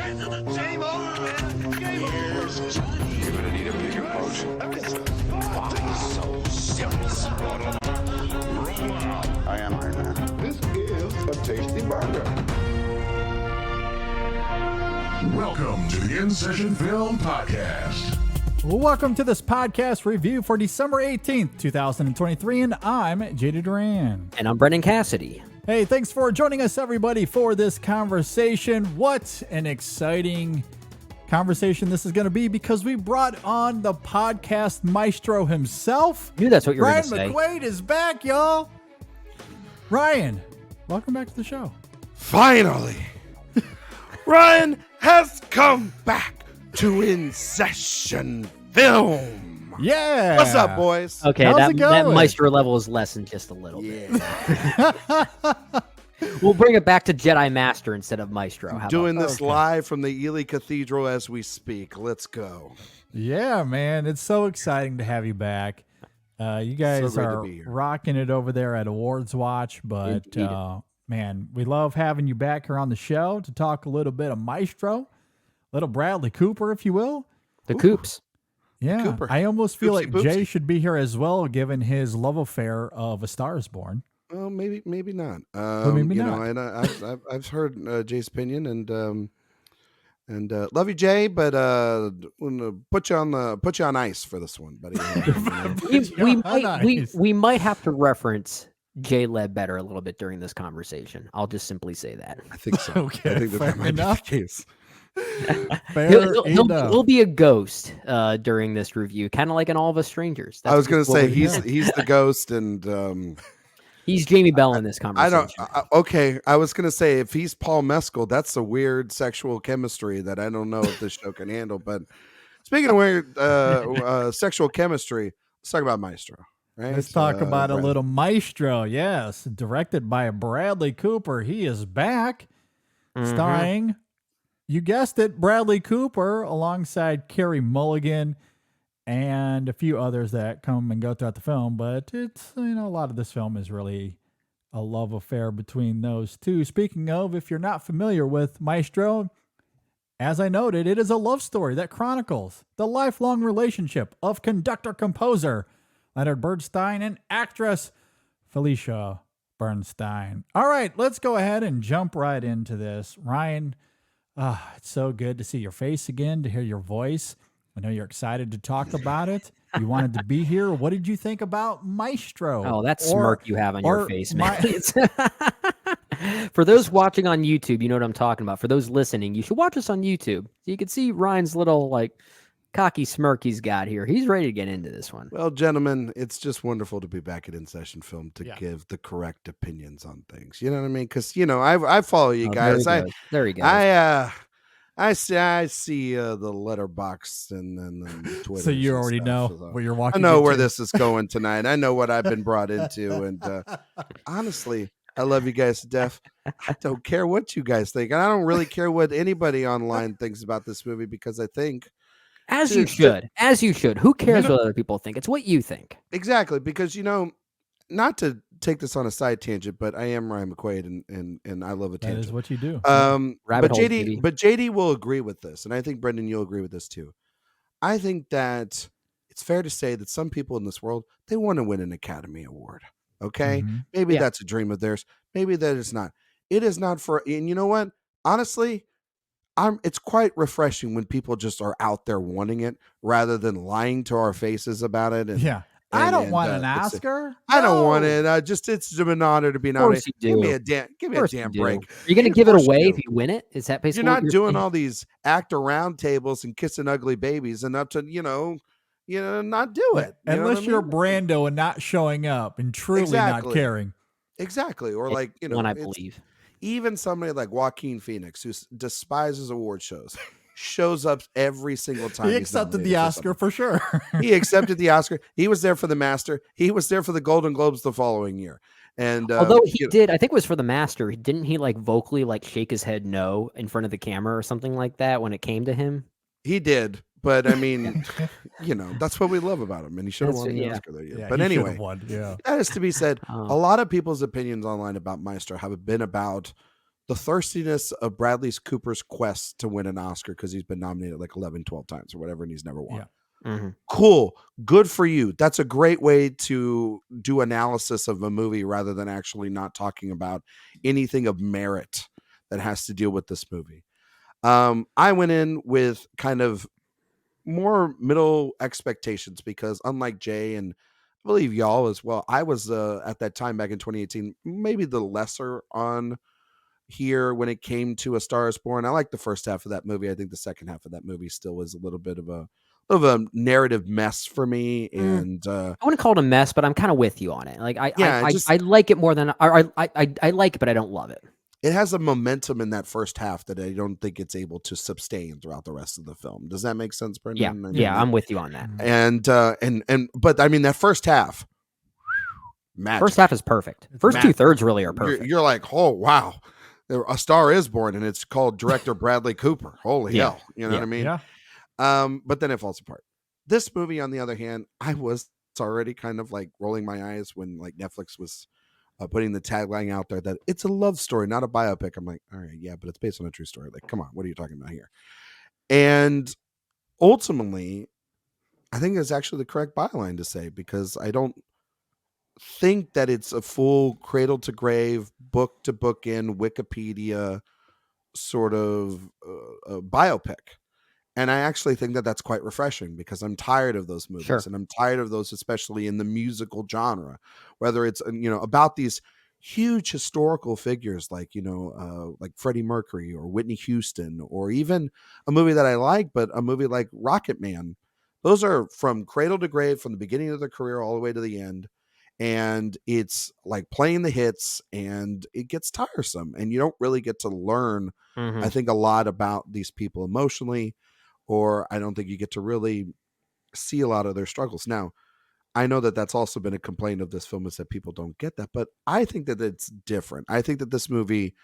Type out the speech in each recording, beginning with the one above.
Game over, man. Game over. Johnny. You're gonna need a bigger boat. Why so serious? Roll out. I am Iron Man. This is a tasty burger. Welcome to the In Session Film Podcast. Welcome to this podcast review for December 18th, 2023, and I'm JD Duran. And I'm Brendan Cassidy. Hey, thanks for joining us, everybody, for this conversation. What an exciting conversation this is going to be, because we brought on the podcast maestro himself. I knew that's what you were Ryan going to say. McQuade is back, y'all. Ryan, welcome back to the show. Finally, Ryan has come back to In Session Film. Yeah. What's up, boys? Okay, How's that it going? Maestro level is lessened just a little bit. Yeah. We'll bring it back to Jedi Master instead of Maestro. How Doing about this live from the Ely Cathedral as we speak. Let's go. Yeah, man. It's so exciting to have you back. You guys great to are be here. rocking it over there at Awards Watch, but Indeed. man, we love having you back here on the show to talk a little bit of Maestro, little Bradley Cooper, if you will. the Coops? Yeah, Cooper. I almost feel Oopsie like Jay poopsie. should be here as well, given his love affair of A Star Is Born. Well, maybe not. maybe you not. know, and I've heard Jay's opinion, and love you, Jay, but put you on ice for this one, buddy. We might have to reference Jay Ledbetter a little bit during this conversation. I'll just simply say that. I think so. Okay, I think fair that might enough. be the case. Fair enough. He'll be a ghost during this review, kind of like in All of Us Strangers. I was going to what say we he's know. he's the ghost, and He's Jamie Bell in this I conversation. don't. Okay, I was going to say if he's Paul Mescal, that's a weird sexual chemistry that I don't know if this show can handle. But speaking of weird sexual chemistry, let's talk about Maestro. Right? Let's talk about a Brad. little Maestro. Yes, directed by Bradley Cooper. He is back, starring, you guessed it, Bradley Cooper alongside Carey Mulligan and a few others that come and go throughout the film. But it's, a lot of this film is really a love affair between those two. Speaking of, if you're not familiar with Maestro, as I noted, it is a love story that chronicles the lifelong relationship of conductor-composer Leonard Bernstein and actress Felicia Bernstein. All right, let's go ahead and jump right into this. Ryan, it's so good to see your face again, to hear your voice. I know you're excited to talk about it. You wanted to be here. What did you think about Maestro? Oh, that smirk you have on your or face, man. For those watching on YouTube, you know what I'm talking about. For those listening, you should watch us on YouTube. So you can see Ryan's little, cocky smirk he's got here. He's ready to get into this one. Well, gentlemen, it's just wonderful to be back at In Session Film to Yeah. give the correct opinions on things. You know what I mean? Because I follow you Oh, guys. there he goes. I see the letterbox and then the Twitter. So you already know where you're walking. I know where into. this is going tonight. I know what I've been brought into, and honestly, I love you guys to death. I don't care what you guys think, and I don't really care what anybody online thinks about this movie, because I think As you should. Who cares what other people think? It's what you think. exactly, because not to take this on a side tangent, but I am Ryan McQuade, and I love a That tangent. is what you do. Rabbit But hole, baby. JD will agree with this, and I think Brendan, you'll agree with this too. I think that it's fair to say that some people in this world, they want to win an Academy Award. Okay, maybe Yeah. that's a dream of theirs. Maybe that is not. It is not for. And you know what? Honestly, it's quite refreshing when people just are out there wanting it rather than lying to our faces about it. And, yeah. I don't want an it's- Oscar. I don't want No. it. It's an honor to be Of course nominated. you Give me do. a damn Of course you break. do. You're going to Of give it course you away do. if you win it? Is that basically You're what not doing saying? all these actor round tables and kissing ugly babies enough to not do it. You know Unless what I you're mean? Brando and not showing up and truly not Exactly. caring. Exactly, or One I it's- believe. even somebody like Joaquin Phoenix, who despises award shows, shows up every single time. He he's accepted nominated the for Oscar for sure. something. He accepted the Oscar. He was there for the Master. He was there for the Golden Globes the following year. And Although he did, I think it was for the Master. Didn't he vocally shake his head no in front of the camera or something like that when it came to him? he did. But I mean, that's what we love about him, and he should have That's won the it, yeah. Oscar that year. Yeah, But he should have anyway, won, yeah. that is to be said. Oh. A lot of people's opinions online about Maestro have been about the thirstiness of Bradley Cooper's quest to win an Oscar because he's been nominated like 11, 12 times or whatever, and he's never won. Yeah. Cool. Good for you. That's a great way to do analysis of a movie rather than actually not talking about anything of merit that has to deal with this movie. I went in with kind of more middle expectations because unlike Jay and I believe y'all as well, I was at that time back in 2018, maybe the lesser on here when it came to A Star Is Born. I like the first half of that movie. I think the second half of that movie still was a little bit of a narrative mess for me. And I wouldn't call it a mess, but I'm kind of with you on it. Like Yeah, I like it more than I like it, but I don't love it. it has a momentum in that first half that I don't think it's able to sustain throughout the rest of the film. Does that make sense, Yeah, Brendan? yeah, I'm with you on that. But I mean that first half, magic. First half is perfect. First magic. 2/3 really are perfect. You're like, oh wow, A Star Is Born, and it's called director Bradley Cooper. Holy Yeah. hell, you know what I mean? Yeah. But then it falls apart. This movie, on the other hand, I was already kind of like rolling my eyes when like Netflix was putting the tagline out there that it's a love story, not a biopic. I'm like, all right, yeah, but it's based on a true story. Like, come on, what are you talking about here? And ultimately, I think it's actually the correct byline to say because I don't think that it's a full cradle to grave, book to book in Wikipedia sort of biopic. And I actually think that that's quite refreshing because I'm tired of those movies. Sure. And I'm tired of those, especially in the musical genre, whether it's, about these huge historical figures like, like Freddie Mercury or Whitney Houston, or even a movie that I like, but a movie like Rocket Man. Those are from cradle to grave, from the beginning of their career all the way to the end. And it's like playing the hits and it gets tiresome and you don't really get to learn, I think, a lot about these people emotionally, or I don't think you get to really see a lot of their struggles. Now, I know that that's also been a complaint of this film is that people don't get that, but I think that it's different. I think that this movie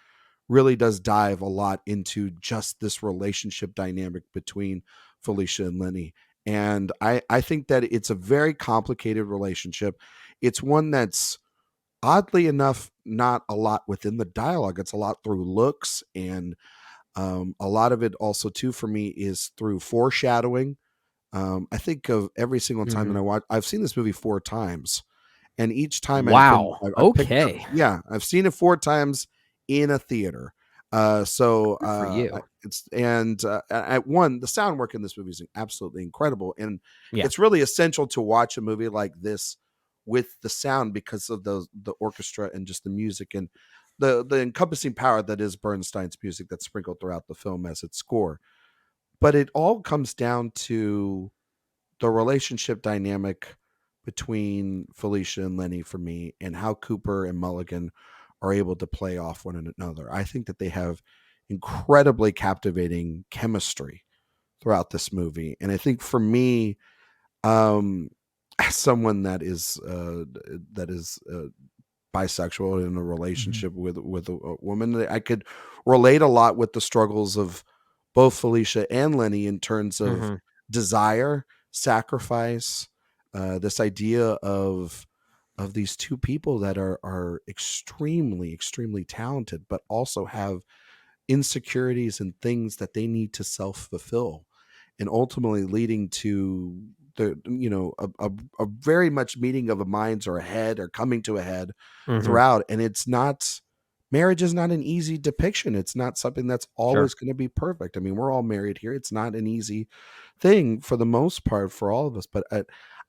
really does dive a lot into just this relationship dynamic between Felicia and Lenny. And I think that it's a very complicated relationship. It's one that's oddly enough not a lot within the dialogue. It's a lot through looks, and a lot of it also too for me is through foreshadowing. I think of every single time that I watch. I've seen this movie 4 times, and each time Wow. I've picked Okay. up, yeah, I've seen it 4 times in a theater. So Good for you. at one, the sound work in this movie is absolutely incredible, and Yeah. it's really essential to watch a movie like this with the sound because of the orchestra and just the music and the encompassing power that is Bernstein's music that's sprinkled throughout the film as its score. But it all comes down to the relationship dynamic between Felicia and Lenny for me, and how Cooper and Mulligan are able to play off one another. I think that they have incredibly captivating chemistry throughout this movie. And I think for me, as someone that is bisexual in a relationship with a woman, I could relate a lot with the struggles of both Felicia and Lenny in terms of desire, sacrifice, this idea of these two people that are extremely talented, but also have insecurities and things that they need to self-fulfill, and ultimately leading to the a very much meeting of a minds or a head or coming to a head throughout. And it's not, marriage is not an easy depiction. It's not something that's always going to be perfect. I mean, we're all married here. It's not an easy thing for the most part for all of us, but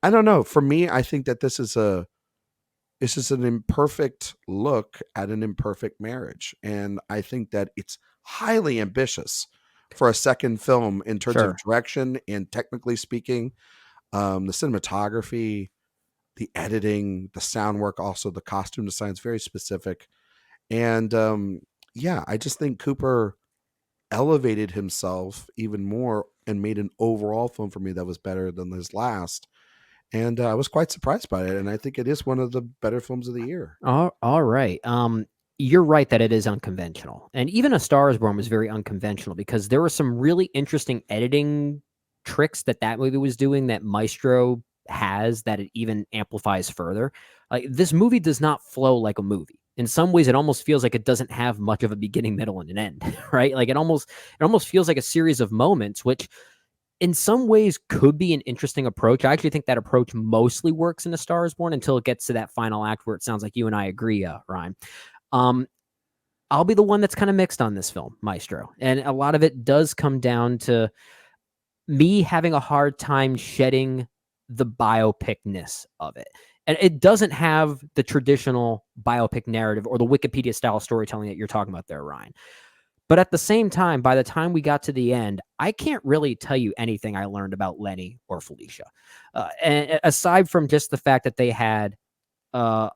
I don't know, for me, I think that this is an imperfect look at an imperfect marriage. And I think that it's highly ambitious for a second film in terms of direction and technically speaking, the cinematography, the editing, the sound work, also the costume design is very specific. And I just think Cooper elevated himself even more and made an overall film for me that was better than his last. And I was quite surprised by it. And I think it is one of the better films of the year. All right. You're right that it is unconventional. And even A Star Is Born was very unconventional because there were some really interesting editing tricks that movie was doing that Maestro has that it even amplifies further. Like, this movie does not flow like a movie. in some ways, it almost feels like it doesn't have much of a beginning, middle, and an end, right? Like it almost feels like a series of moments, which in some ways could be an interesting approach. I actually think that approach mostly works in A Star Is Born until it gets to that final act where it sounds like you and I agree, Ryan. I'll be the one that's kind of mixed on this film, Maestro. And a lot of it does come down to me having a hard time shedding the biopicness of it. And it doesn't have the traditional biopic narrative or the Wikipedia style storytelling that you're talking about there, Ryan. But at the same time, by the time we got to the end, I can't really tell you anything I learned about Lenny or Felicia. And aside from just the fact that they had a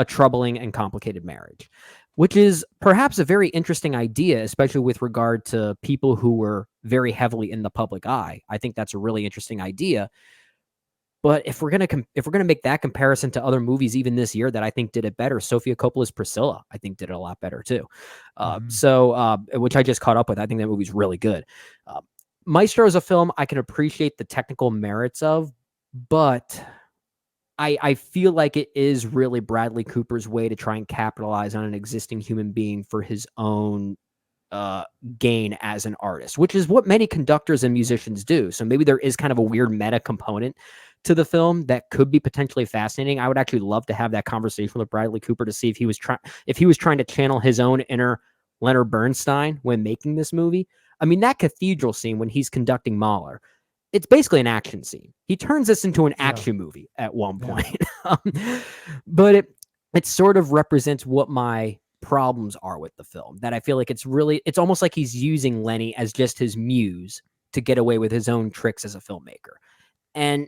troubling and complicated marriage, which is perhaps a very interesting idea, especially with regard to people who were very heavily in the public eye. I think that's a really interesting idea. But if we're gonna make that comparison to other movies even this year that I think did it better, Sofia Coppola's Priscilla I think did it a lot better too. Which I just caught up with. I think that movie's really good. Maestro is a film I can appreciate the technical merits of, but I feel like it is really Bradley Cooper's way to try and capitalize on an existing human being for his own gain as an artist, which is what many conductors and musicians do. So maybe there is kind of a weird meta component to the film that could be potentially fascinating. I would actually love to have that conversation with Bradley Cooper to see if he was trying to channel his own inner Leonard Bernstein when making this movie. I mean, that cathedral scene when he's conducting Mahler, it's basically an action scene. He turns this into an action movie at one point. But it sort of represents what my problems are with the film, that I feel like it's almost like he's using Lenny as just his muse to get away with his own tricks as a filmmaker. And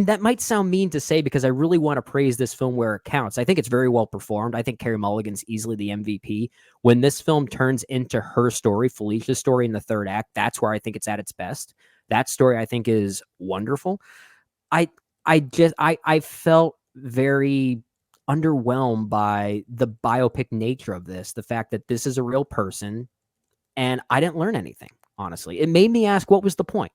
that might sound mean to say because I really want to praise this film where it counts. I think it's very well performed. I think Carey Mulligan's easily the MVP. When this film turns into her story, Felicia's story in the third act, that's where I think it's at its best. That story I think is wonderful. I felt very underwhelmed by the biopic nature of this, the fact that this is a real person, and I didn't learn anything. Honestly, it made me ask, what was the point?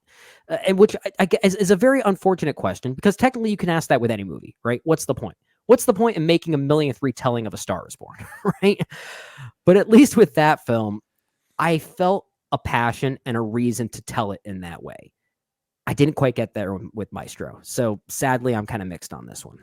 And which I guess is a very unfortunate question, because technically you can ask that with any movie, right? What's the point? What's the point in making a millionth retelling of A Star Is Born, right? But at least with that film, I felt a passion and a reason to tell it in that way. I didn't quite get there with Maestro. So sadly, I'm kind of mixed on this one.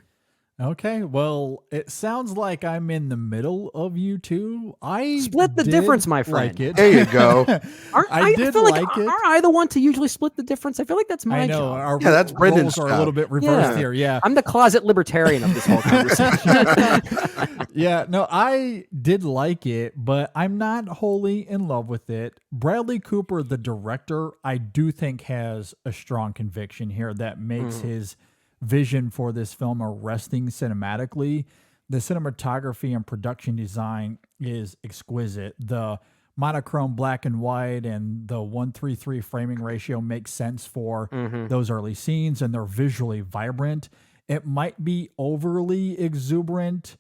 Okay, well, it sounds like I'm in the middle of you two. I split the difference, my friend. Like it. There you go. I did feel like it. Aren't I the one to usually split the difference? I feel like that's my job. That's Brendan's roles are job. a little bit reversed here. Yeah, I'm the closet libertarian of this whole conversation. Yeah, no, I did like it, but I'm not wholly in love with it. Bradley Cooper, the director, I do think has a strong conviction here that makes his vision for this film arresting cinematically. The cinematography and production design is exquisite. The monochrome black and white and the 1:3:3 framing ratio makes sense for those early scenes, and they're visually vibrant. It might be overly exuberant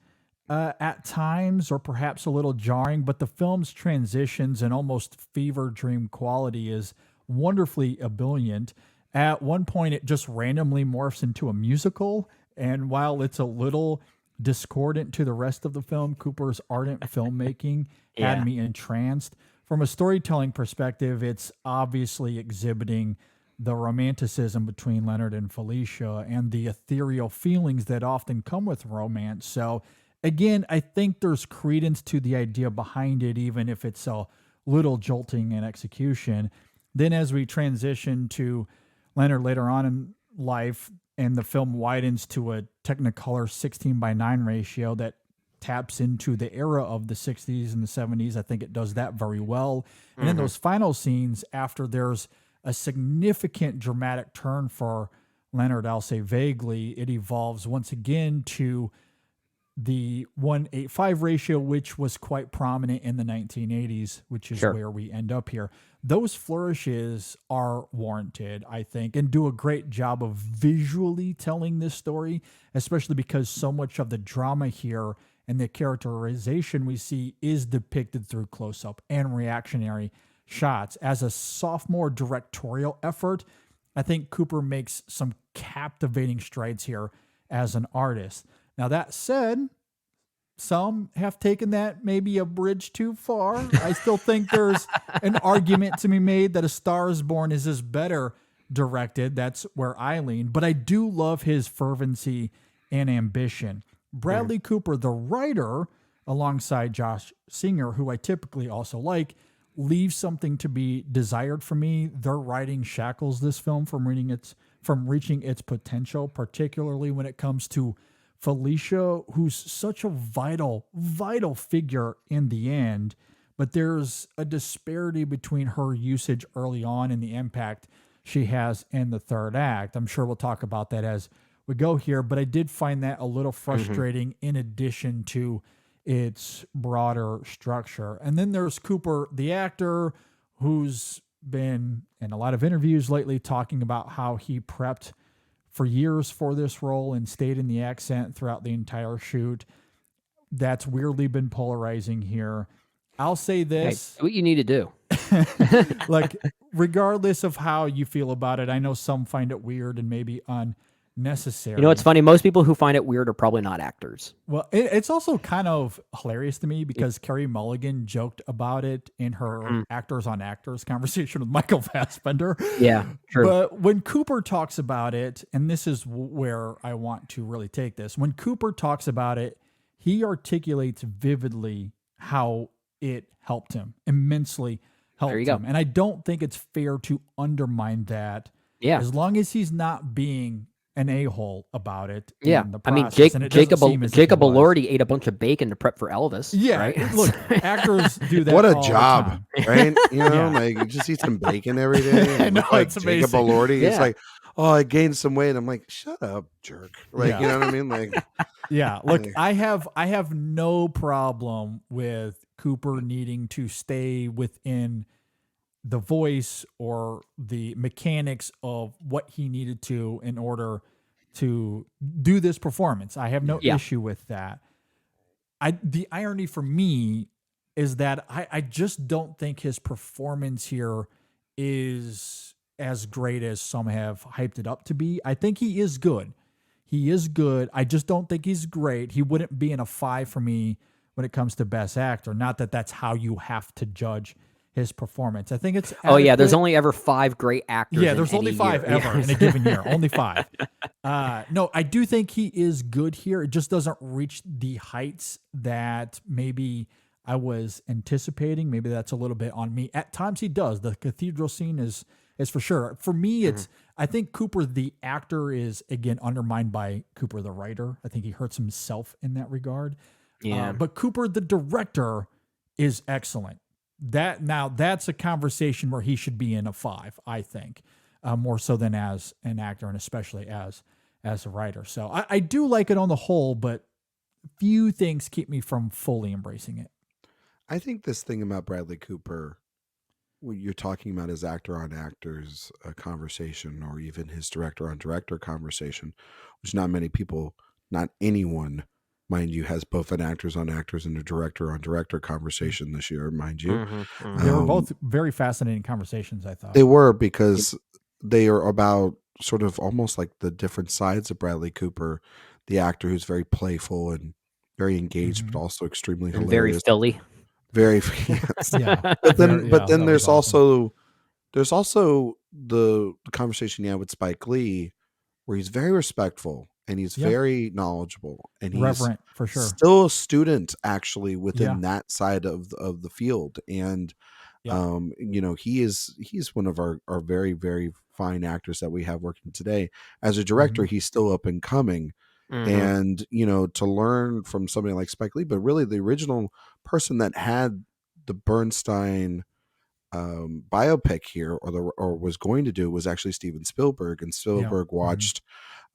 at times, or perhaps a little jarring, but the film's transitions and almost fever dream quality is wonderfully ebullient. At one point, it just randomly morphs into a musical, and while it's a little discordant to the rest of the film, Cooper's ardent filmmaking had me entranced. From a storytelling perspective, it's obviously exhibiting the romanticism between Leonard and Felicia and the ethereal feelings that often come with romance. So again, I think there's credence to the idea behind it, even if it's a little jolting in execution. Then as we transition to Leonard later on in life, and the film widens to a Technicolor 16:9 ratio that taps into the era of the 60s and the 70s. I think it does that very well. And in those final scenes, after there's a significant dramatic turn for Leonard, I'll say vaguely, it evolves once again to the 1:8:5 ratio, which was quite prominent in the 1980s, which is where we end up here. Those flourishes are warranted, I think, and do a great job of visually telling this story, especially because so much of the drama here and the characterization we see is depicted through close-up and reactionary shots. As a sophomore directorial effort, I think Cooper makes some captivating strides here as an artist. Now, that said, some have taken that maybe a bridge too far. I still think there's an argument to be made that A Star is Born is better directed. That's where I lean. But I do love his fervency and ambition. Bradley Cooper, the writer, alongside Josh Singer, who I typically also like, leaves something to be desired for me. Their writing shackles this film from reaching its potential, particularly when it comes to Felicia, who's such a vital figure in the end. But there's a disparity between her usage early on and the impact she has in the third act. I'm sure we'll talk about that as we go here, but I did find that a little frustrating in addition to its broader structure. And then there's Cooper, the actor, who's been in a lot of interviews lately talking about how he prepped for years for this role and stayed in the accent throughout the entire shoot. That's weirdly been polarizing here. I'll say this. Hey, what you need to do. Like, regardless of how you feel about it, I know some find it weird and maybe unnecessary. You know, it's funny. Most people who find it weird are probably not actors. Well, it's also kind of hilarious to me because Carey Mulligan joked about it in her Actors on Actors conversation with Michael Fassbender. Yeah, true. But when Cooper talks about it, and this is where I want to really take this, when Cooper talks about it, he articulates vividly how it helped him, immensely helped him. And I don't think it's fair to undermine that. Yeah. As long as he's not being an a-hole about it. Yeah. The I mean, process, Jacob Elordi ate a bunch of bacon to prep for Elvis. Yeah. Right? Look, actors do that. What a all job, the time. right? You know, like you just eat some bacon every day. I know, like it's Jacob amazing. Elordi. Yeah. It's like, oh, I gained some weight. I'm like, shut up, jerk. Like, you know what I mean? Like, yeah. Look, I have no problem with Cooper needing to stay within the voice or the mechanics of what he needed to in order to do this performance. I have no issue with that. The irony for me is that I just don't think his performance here is as great as some have hyped it up to be. I think he is good. He is good. I just don't think he's great. He wouldn't be in a 5 for me when it comes to Best Actor. Not that that's how you have to judge his performance. I think it's Oh yeah, there's adequate. only ever 5 great actors. Yeah, there's only 5 year. ever in a given year. Only 5. No, I do think he is good here. It just doesn't reach the heights that maybe I was anticipating. Maybe that's a little bit on me. At times he does. The cathedral scene is for sure. For me, it's I think Cooper the actor is again undermined by Cooper the writer. I think he hurts himself in that regard. Yeah. But Cooper the director is excellent. That's a conversation where he should be in a 5, I think, more so than as an actor and especially as a writer. So I do like it on the whole, but few things keep me from fully embracing it. I think this thing about Bradley Cooper, when you're talking about his actor on actors conversation, or even his director on director conversation, which not many people, not anyone, mind you, has both an actors on actors and a director on director conversation this year, mind you. They were both very fascinating conversations, I thought. They were, because they are about sort of almost like the different sides of Bradley Cooper, the actor who's very playful and very engaged, but also extremely And very hilarious. Philly. Very, yes. Yeah. But then that there's was awesome. there's also the conversation you had with Spike Lee, where he's very respectful and he's very knowledgeable and he's reverent for sure. still a student actually within that side of the field. And you know, he's one of our very, very fine actors that we have working today. As a director, he's still up and coming. And, you know, to learn from somebody like Spike Lee, but really the original person that had the Bernstein biopic here, or was going to do, was actually Steven Spielberg. And Spielberg watched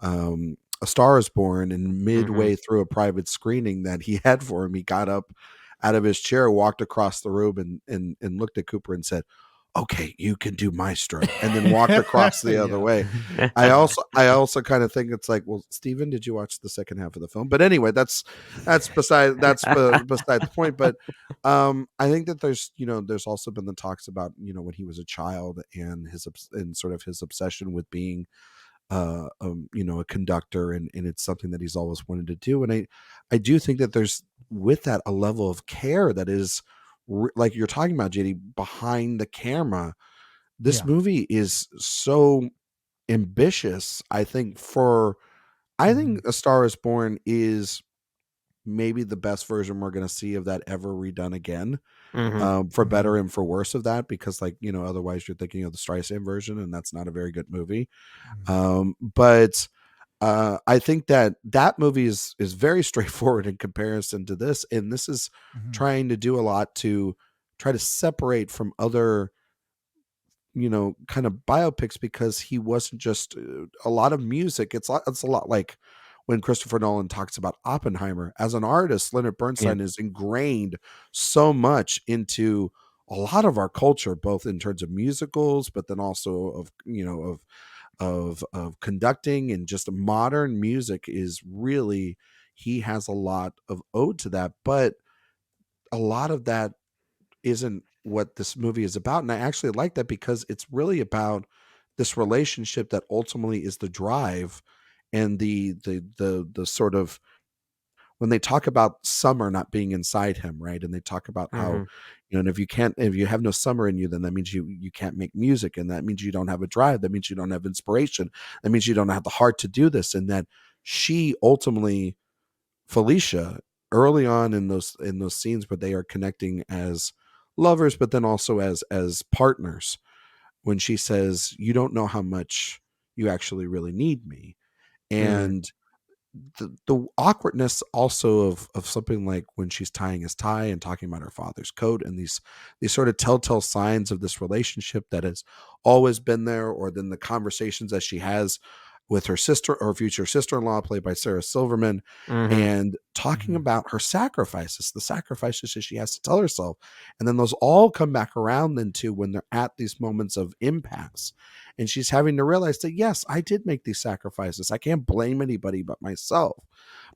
A Star is Born, and midway through a private screening that he had for him, he got up out of his chair, walked across the room and looked at Cooper and said, "Okay, you can do Maestro," and then walked across the other way. I also kind of think it's like, well, Steven, did you watch the second half of the film? But anyway, that's beside the point. But I think that there's also been the talks about, you know, when he was a child and his obsession with being a conductor, and it's something that he's always wanted to do. And I do think that there's with that a level of care that is like you're talking about, JD, behind the camera. This Yeah. movie is so ambitious. I think A Star Is Born is maybe the best version we're going to see of that ever redone again. For better and for worse of that, because otherwise you're thinking of the Streisand version, and that's not a very good movie. But I think that movie is very straightforward in comparison to this, and this is trying to do a lot to try to separate from other kind of biopics, because he wasn't just a lot of music. It's a lot like when Christopher Nolan talks about Oppenheimer. As an artist, Leonard Bernstein is ingrained so much into a lot of our culture, both in terms of musicals, but then also of conducting, and just modern music is really, he has a lot of ode to that. But a lot of that isn't what this movie is about. And I actually like that, because it's really about this relationship that ultimately is the drive, and the sort of, when they talk about summer not being inside him, right? And they talk about how, and if you have no summer in you, then that means you can't make music, and that means you don't have a drive, that means you don't have inspiration, that means you don't have the heart to do this. And that she ultimately, Felicia, early on in those scenes where they are connecting as lovers, but then also as partners, when she says, "You don't know how much you actually really need me," and the awkwardness also of something like when she's tying his tie and talking about her father's coat, and these sort of telltale signs of this relationship that has always been there, or then the conversations that she has with her sister, or future sister-in-law, played by Sarah Silverman, and talking about her sacrifices, the sacrifices that she has to tell herself. And then those all come back around then too, when they're at these moments of impasse, and she's having to realize that, yes, I did make these sacrifices. I can't blame anybody but myself.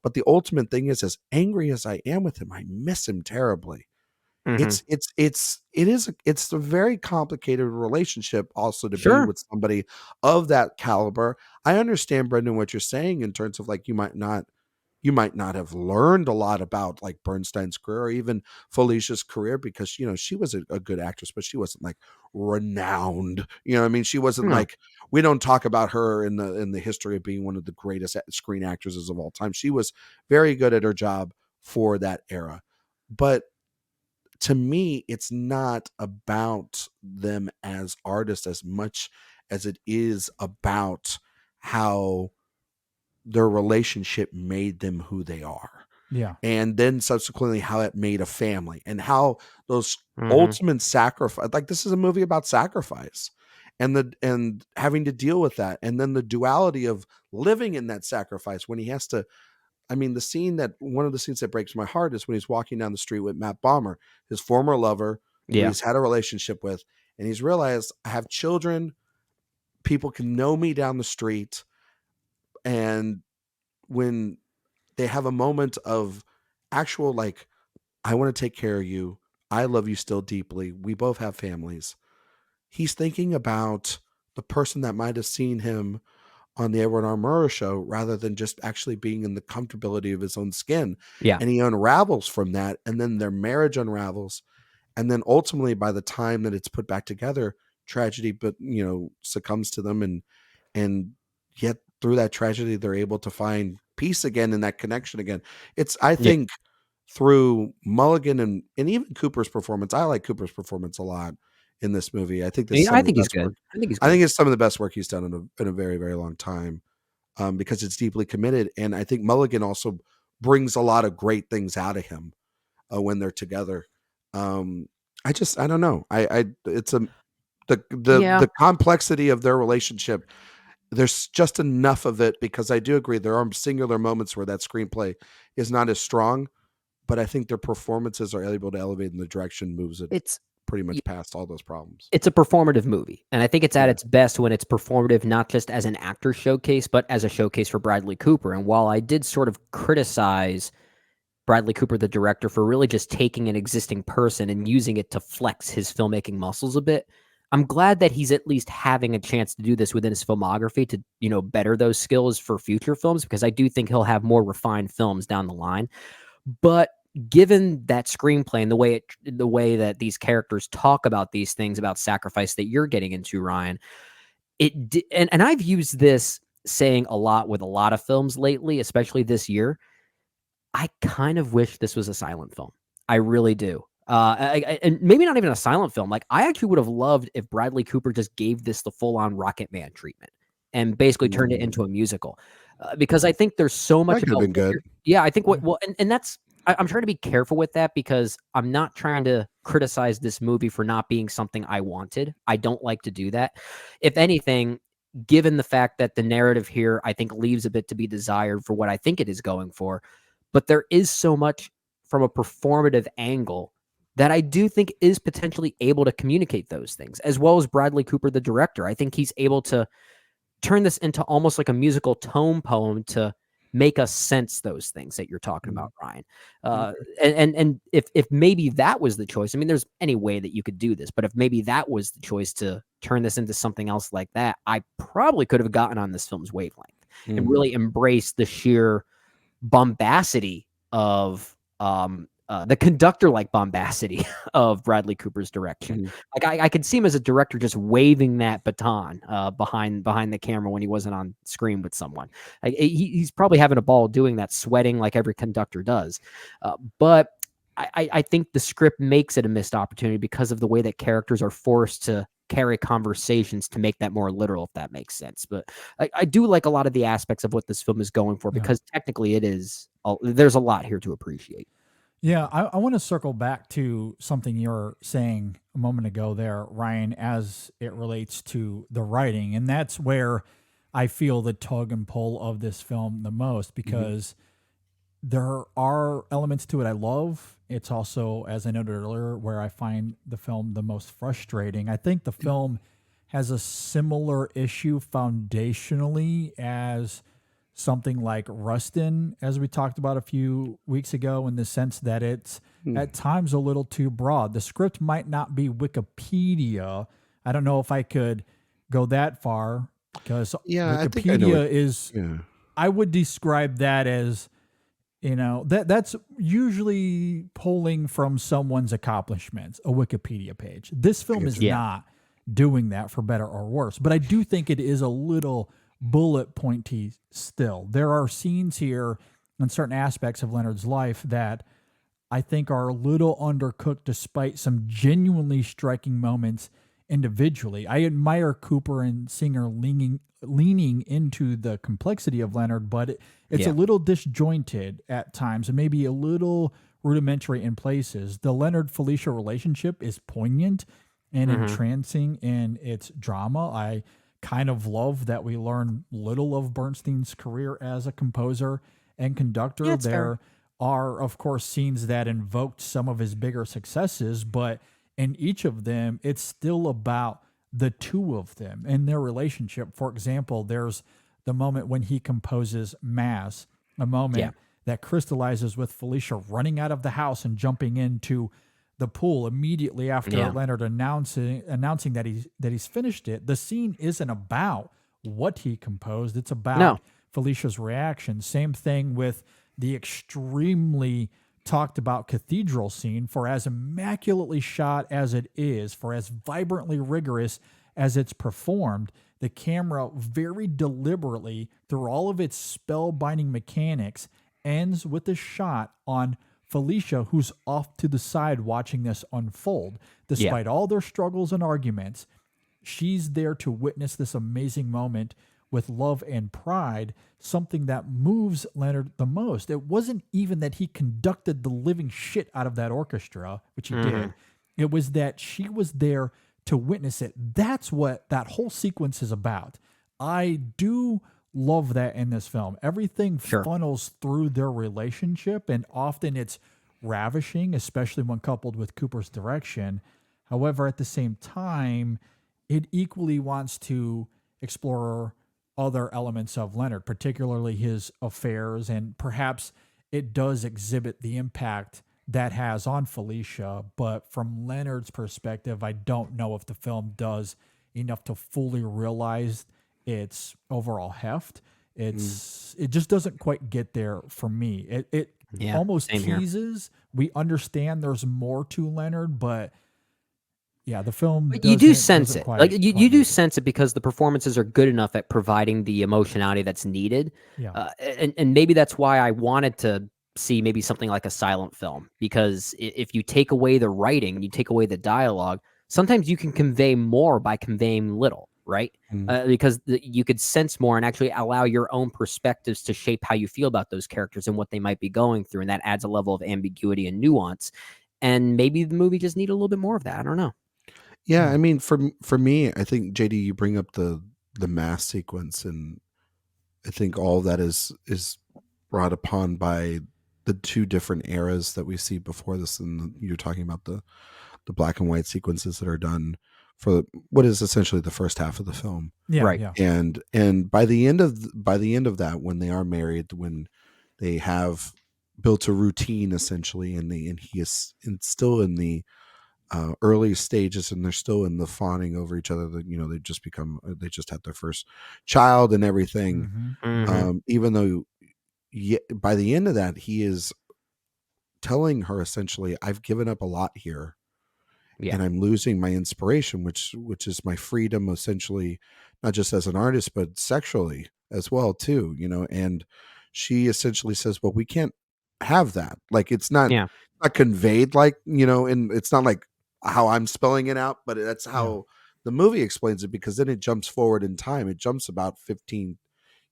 But the ultimate thing is, as angry as I am with him, I miss him terribly. It's a very complicated relationship also to be with somebody of that caliber. I understand, Brendan, what you're saying in terms of like, you might not have learned a lot about like Bernstein's career, or even Felicia's career, because she was a good actress, but she wasn't like renowned. I mean, she wasn't like, we don't talk about her in the history of being one of the greatest screen actresses of all time. She was very good at her job for that era. But to me, it's not about them as artists as much as it is about how their relationship made them who they are. Yeah. And then subsequently how it made a family, and how those ultimate sacrifice, like this is a movie about sacrifice, and having to deal with that. And then the duality of living in that sacrifice when he has to, I mean, one of the scenes that breaks my heart is when he's walking down the street with Matt Bomber, his former lover, who he's had a relationship with, and he's realized, I have children, people can know me down the street. And when they have a moment of actual, like, I want to take care of you, I love you still deeply, we both have families, he's thinking about the person that might have seen him on the Edward R. Murrow show, rather than just actually being in the comfortability of his own skin. Yeah. And he unravels from that, and then their marriage unravels. And then ultimately, by the time that it's put back together, tragedy, but succumbs to them, and yet through that tragedy, they're able to find peace again, and that connection again. I think through Mulligan and even Cooper's performance, I like Cooper's performance a lot in this movie. I think this is I think he's good. I think it's some of the best work he's done in a very, very long time, because it's deeply committed. And I think Mulligan also brings a lot of great things out of him when they're together. I don't know. The complexity of their relationship. There's just enough of it, because I do agree there are singular moments where that screenplay is not as strong, but I think their performances are able to elevate, and the direction moves it pretty much past all those problems. It's a performative movie, and I think it's at its best when it's performative, not just as an actor showcase, but as a showcase for Bradley Cooper. And while I did sort of criticize Bradley Cooper, the director, for really just taking an existing person and using it to flex his filmmaking muscles a bit, I'm glad that he's at least having a chance to do this within his filmography to, better those skills for future films, because I do think he'll have more refined films down the line. But given that screenplay and the way that these characters talk about these things about sacrifice that you're getting into, Ryan, and I've used this saying a lot with a lot of films lately, especially this year. I kind of wish this was a silent film. I really do. And maybe not even a silent film. Like, I actually would have loved if Bradley Cooper just gave this the full-on Rocket Man treatment and basically turned it into a musical, because I think there's so much. That could have been good. Yeah, I think and that's. I'm trying to be careful with that, because I'm not trying to criticize this movie for not being something I wanted. I don't like to do that. If anything, given the fact that the narrative here, I think, leaves a bit to be desired for what I think it is going for, but there is so much from a performative angle that I do think is potentially able to communicate those things, as well as Bradley Cooper, the director. I think he's able to turn this into almost like a musical tone poem to make us sense those things that you're talking about, Ryan. And if maybe that was the choice, I mean, there's any way that you could do this, but if maybe that was the choice to turn this into something else like that, I probably could have gotten on this film's wavelength and really embraced the sheer bombacity of the conductor-like bombacity of Bradley Cooper's direction. Like, I could see him as a director just waving that baton behind the camera when he wasn't on screen with someone. Like, he's probably having a ball doing that, sweating like every conductor does. But I think the script makes it a missed opportunity because of the way that characters are forced to carry conversations to make that more literal, if that makes sense. But I do like a lot of the aspects of what this film is going for, because technically there's a lot here to appreciate. Yeah, I want to circle back to something you were saying a moment ago there, Ryan, as it relates to the writing. And that's where I feel the tug and pull of this film the most, because there are elements to it I love. It's also, as I noted earlier, where I find the film the most frustrating. I think the film has a similar issue foundationally as something like Rustin, as we talked about a few weeks ago, in the sense that it's at times a little too broad. The script might not be Wikipedia. I don't know if I could go that far, because Wikipedia I would describe that as, that's usually pulling from someone's accomplishments, a Wikipedia page. This film is not doing that, for better or worse, but I do think it is a little bullet pointy still. There are scenes here in certain aspects of Leonard's life that I think are a little undercooked, despite some genuinely striking moments individually. I admire Cooper and Singer leaning into the complexity of Leonard, but it's a little disjointed at times and maybe a little rudimentary in places. The Leonard-Felicia relationship is poignant and entrancing in its drama. I kind of love that we learn little of Bernstein's career as a composer and conductor. Yeah, there are, of course, scenes that invoked some of his bigger successes, but in each of them, it's still about the two of them and their relationship. For example, there's the moment when he composes Mass, a moment that crystallizes with Felicia running out of the house and jumping into the pool immediately after Leonard announcing that he's finished it. The scene isn't about what he composed. It's about Felicia's reaction. Same thing with the extremely talked about cathedral scene. For as immaculately shot as it is, for as vibrantly rigorous as it's performed, the camera very deliberately, through all of its spellbinding mechanics, ends with a shot on Felicia, who's off to the side watching this unfold. Despite all their struggles and arguments, she's there to witness this amazing moment with love and pride, something that moves Leonard the most. It wasn't even that he conducted the living shit out of that orchestra, which he did. It was that she was there to witness it. That's what that whole sequence is about. I do love that in this film. Everything funnels through their relationship, and often it's ravishing, especially when coupled with Cooper's direction. However, at the same time, it equally wants to explore other elements of Leonard, particularly his affairs, and perhaps it does exhibit the impact that has on Felicia. But from Leonard's perspective, I don't know if the film does enough to fully realize its overall heft. It just doesn't quite get there for me. It Yeah, almost same here. teases. We understand there's more to Leonard, but yeah, the film But you do doesn't- sense doesn't it. quite- Like you quite do make it. sense it because the performances are good enough at providing the emotionality that's needed. Yeah. And maybe that's why I wanted to see maybe something like a silent film, because if you take away the writing, you take away the dialogue, sometimes you can convey more by conveying little, right? Because you could sense more and actually allow your own perspectives to shape how you feel about those characters and what they might be going through, and that adds a level of ambiguity and nuance. And maybe the movie just needed a little bit more of that. I don't know. Yeah, I mean, for me, I think JD, you bring up the mass sequence, and I think all that is brought upon by the two different eras that we see before this, and you're talking about the black and white sequences that are done for what is essentially the first half of the film. Yeah, Right. yeah. And by the end of that, when they are married, when they have built a routine essentially, and he is still in the early stages, and they're still in the fawning over each other, that they just had their first child and everything. Even though by the end of that, he is telling her essentially, I've given up a lot here, Yeah. and I'm losing my inspiration, which is my freedom, essentially, not just as an artist, but sexually as well too, and she essentially says, well, we can't have that. Like, it's not Yeah. conveyed like, and it's not like how I'm spelling it out, but that's how the movie explains it, because then it jumps forward in time. It jumps about 15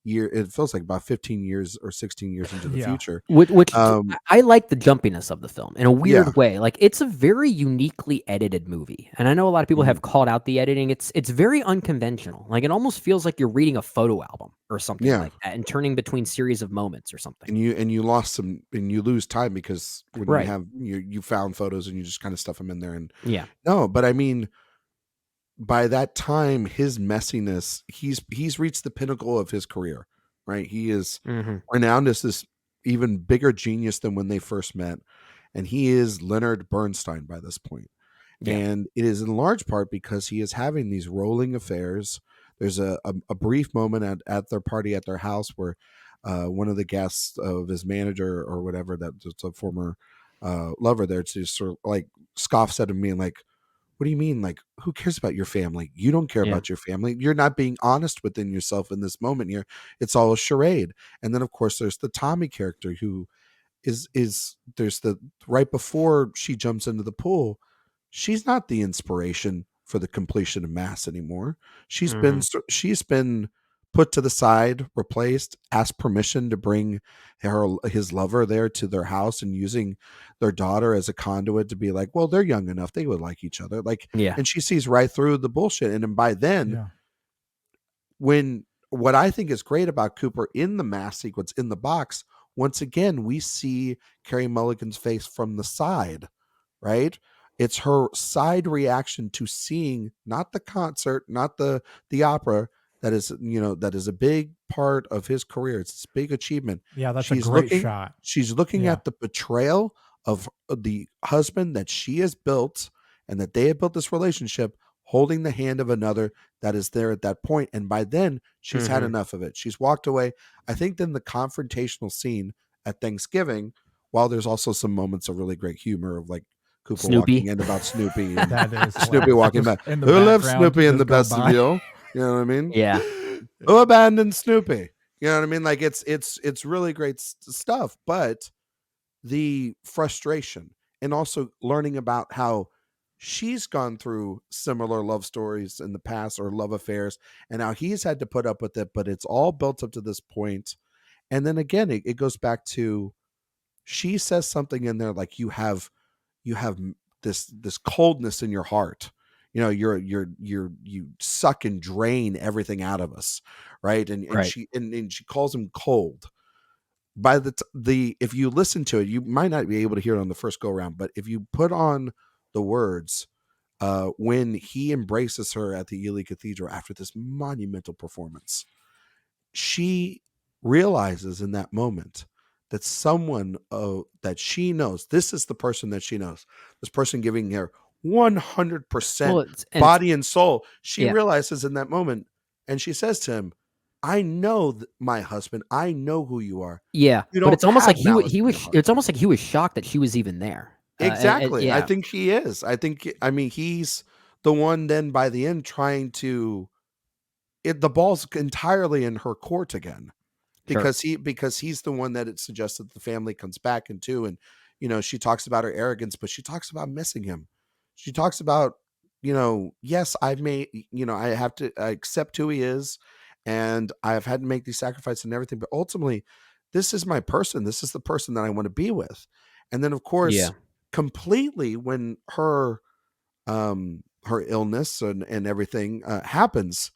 it feels like about 15 years or 16 years into the Yeah. future. Which Um, I like the jumpiness of the film in a weird Yeah. way. Like, it's a very uniquely edited movie, and I know a lot of people have called out the editing. It's very unconventional. Like, it almost feels like you're reading a photo album or something Yeah. like that, and turning between series of moments or something. and you lost some, and you lose time, because when Right. you have you found photos and you just kind of stuff them in there, and Yeah. no, but I mean, by that time, his messiness, he's reached the pinnacle of his career, right? He is renowned as this even bigger genius than when they first met, and he is Leonard Bernstein by this point. Yeah. And it is in large part because he is having these rolling affairs. There's a brief moment at their party at their house where one of the guests of his manager or whatever, that's a former lover there, to sort of like scoffs at him, being like, what do you mean? Like, who cares about your family? You don't care Yeah. about your family. You're not being honest within yourself in this moment here. It's all a charade. And then, of course, there's the Tommy character, who is there's the right before she jumps into the pool, she's not the inspiration for the completion of mass anymore. She's been put to the side, replaced, asked permission to bring his lover there to their house, and using their daughter as a conduit to be like, well, they're young enough, they would like each other. Like, Yeah. and she sees right through the bullshit. And then by then, Yeah. when what I think is great about Cooper in the mass sequence in the box, once again, we see Carrie Mulligan's face from the side, right? It's her side reaction to seeing not the concert, not the opera, that is a big part of his career. It's this big achievement. Yeah, that's She's a great looking, shot. She's looking Yeah. at the betrayal of the husband that she has built, and that they have built this relationship, holding the hand of another that is there at that point. And by then, she's had enough of it. She's walked away. I think then the confrontational scene at Thanksgiving, while there's also some moments of really great humor of like Cooper Snoopy. walking in about Snoopy, and That is Snoopy hilarious. walking Just back. in the Who left background, Snoopy in the just go by. vestibule? You know what I mean? Yeah. Who abandoned Snoopy? You know what I mean? Like, it's really great stuff, but the frustration, and also learning about how she's gone through similar love stories in the past, or love affairs, and how he's had to put up with it, but it's all built up to this point. And then again, it goes back to, she says something in there like, you have this coldness in your heart. You suck and drain everything out of us, right? And Right. she calls him cold. By the if you listen to it, you might not be able to hear it on the first go around, but if you put on the words, when he embraces her at the Ely Cathedral after this monumental performance, she realizes in that moment that someone that she knows, this is the person that she knows, this person giving her 100% body and soul. She realizes in that moment, and she says to him, I know my husband, I know who you are. Yeah, You but don't it's almost have like he malice in was. your heart. It's almost like he was shocked that she was even there. Exactly. I Yeah, think he is. I mean, he's the one then by the end trying to the ball's entirely in her court again. sure. Because he's the one that it suggests that the family comes back into. And she talks about her arrogance, but she talks about missing him. She talks about, yes, I've made, I have to accept who he is, and I've had to make these sacrifices and everything, but ultimately this is my person. This is the person that I want to be with. And then of course, Yeah, completely when her illness and everything happens,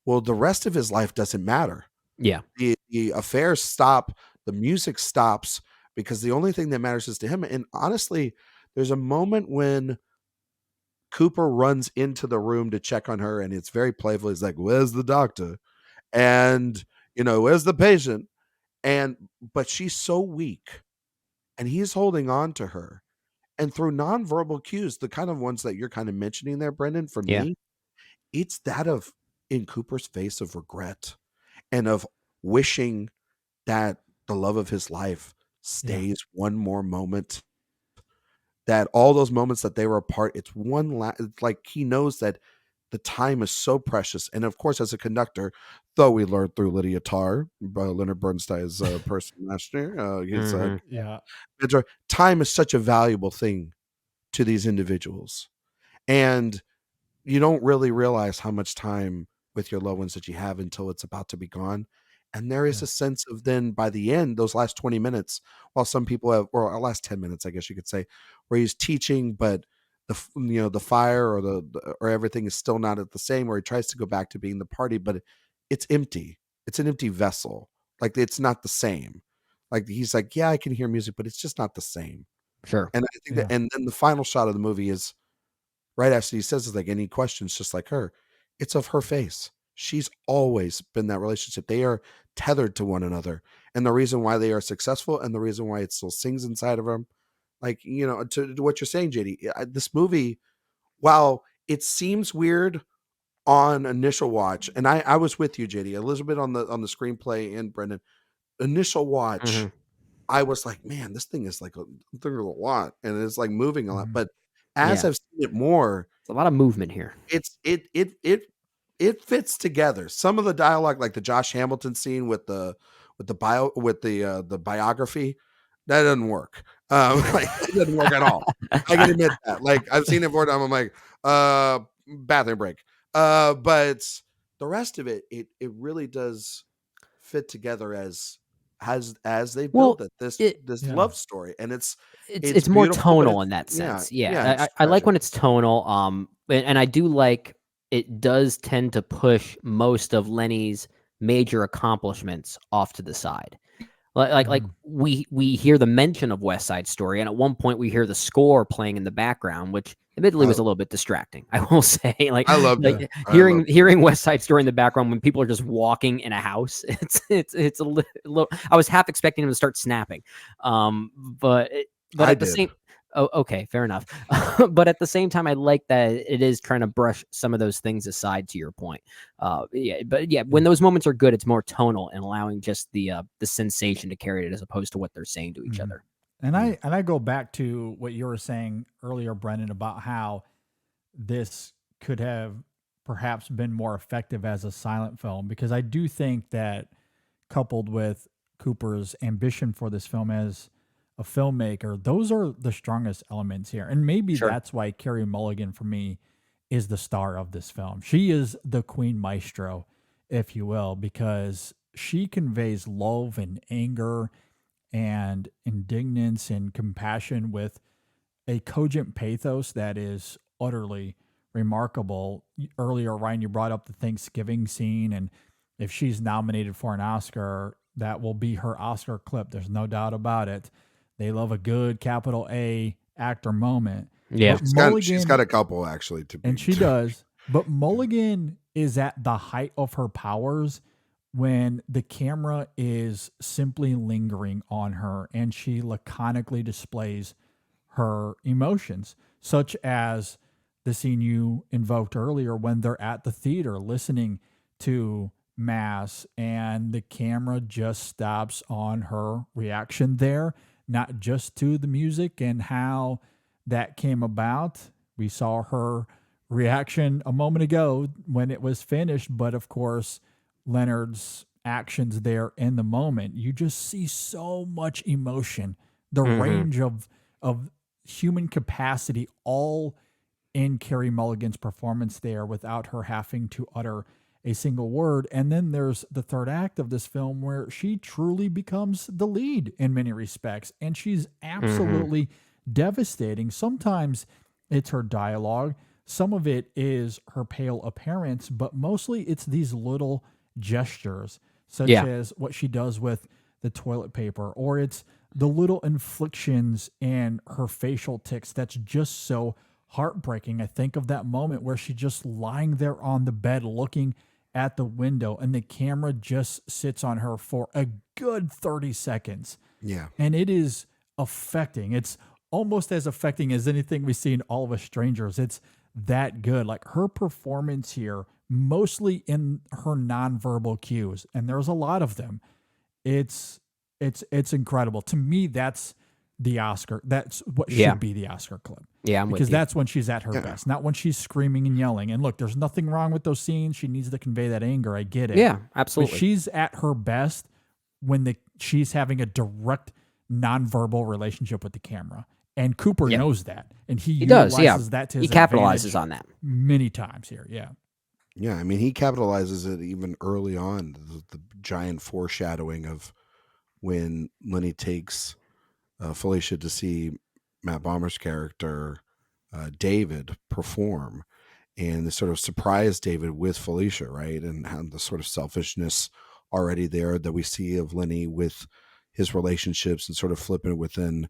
well, the rest of his life doesn't matter. yeah, The affairs stop, the music stops, because the only thing that matters is to him. And honestly, there's a moment when Cooper runs into the room to check on her, and it's very playful. He's like, "Where's the doctor?" And "Where's the patient?" And but she's so weak, and he's holding on to her. And through nonverbal cues, the kind of ones that you're kind of mentioning there, Brendan, for yeah, me, it's that of in Cooper's face of regret and of wishing that the love of his life Yeah. stays one more moment, that all those moments that they were apart, it's it's like he knows that the time is so precious. And of course, as a conductor, though we learned through Lydia Tarr, Leonard Bernstein's person last year, his Yeah. mentor, time is such a valuable thing to these individuals. And you don't really realize how much time with your loved ones that you have until it's about to be gone. And there is Yeah. a sense of then by the end, those last 20 minutes, while some people have, or last 10 minutes, I guess you could say, where he's teaching, but the fire or or everything is still not at the same, where he tries to go back to being the party, but it's empty. It's an empty vessel. Like it's not the same. Like he's like, yeah, I can hear music, but it's just not the same. sure. And I think Yeah. that, and then the final shot of the movie is right after he says it's like any questions, just like her, it's of her face. She's always been that relationship. They are tethered to one another. And the reason why they are successful and the reason why it still sings inside of them, like, to what you're saying, JD, this movie, while it seems weird on initial watch, and I was with you, JD, a little bit on the screenplay and Brendan, initial watch, Hmm. I was like, man, this thing is like there's a lot and it's like moving a lot. Mhm. But as Yeah, I've seen it more, it's a lot of movement here. it fits together. Some of the dialogue, like the Josh Hamilton scene with the biography, that doesn't work. Like it doesn't work at all. I can admit that. Like I've seen it before. I'm like, bathroom break. But the rest of it really does fit together as they build Well, it, this it Yeah. love story, and it's it's more beautiful, but tonal it's in that sense. yeah, Yeah, it's I like tragic. when it's tonal. And I do like it does tend to push most of Lenny's major accomplishments off to the side. Like Mhm. we hear the mention of West Side Story, and at one point we hear the score playing in the background, which admittedly I was a little bit distracting. I will say, I loved Yeah. it. I loved hearing West Side Story in the background when people are just walking in a house. It's a little. I was half expecting him to start snapping, but I at the did. same. Oh, okay, fair enough. But at the same time, I like that it is trying to brush some of those things aside. To your point, yeah, but yeah, when Yeah. those moments are good, it's more tonal and allowing just the sensation to carry it as opposed to what they're saying to each Mhm. other. And Yeah. I go back to what you were saying earlier, Brendan, about how this could have perhaps been more effective as a silent film, because I do think that coupled with Cooper's ambition for this film as a filmmaker, those are the strongest elements here. And maybe Sure. that's why Carrie Mulligan for me is the star of this film. She is the queen maestro, if you will, because she conveys love and anger and indignance and compassion with a cogent pathos that is utterly remarkable. Earlier, Ryan, you brought up the Thanksgiving scene, and if she's nominated for an Oscar, that will be her Oscar clip. There's no doubt about it. They love a good capital A actor moment. Yeah. But She's got Mulligan, a couple actually to and be. she does, but Mulligan is at the height of her powers when the camera is simply lingering on her and she laconically displays her emotions, such as the scene you invoked earlier when they're at the theater listening to Mass and the camera just stops on her reaction there, not just to the music and how that came about. We saw her reaction a moment ago when it was finished, but of course, Leonard's actions there in the moment, you just see so much emotion, the range of human capacity, all in Carey Mulligan's performance there without her having to utter a single word. And then there's the third act of this film where she truly becomes the lead in many respects, and she's absolutely devastating. Sometimes it's her dialogue, some of it is her pale appearance, but mostly it's these little gestures, such as what she does with the toilet paper, or it's the little inflictions in her facial tics that's just so heartbreaking. I think of that moment where she's just lying there on the bed looking at the window and the camera just sits on her for a good 30 seconds. Yeah. And it is affecting. It's almost as affecting as anything we see in All of Us Strangers. It's that good. Like her performance here, mostly in her nonverbal cues, and there's a lot of them. It's incredible. To me, that's the Oscar. That's what should be the Oscar clip. Yeah, I'm because with you. that's when she's at her best, not when she's screaming and yelling. And look, there's nothing wrong with those scenes. She needs to convey that anger. I get it. Yeah, absolutely. But she's at her best when she's having a direct nonverbal relationship with the camera. And Cooper knows that. And he utilizes that to his he capitalizes advantage on that many times here. Yeah. Yeah, I mean, he capitalizes it even early on. The giant foreshadowing of when Lenny takes Felicia to see Matt Bomer's character, David, perform, and the sort of surprise David with Felicia, right? And how the sort of selfishness already there that we see of Lenny with his relationships and sort of flipping it within,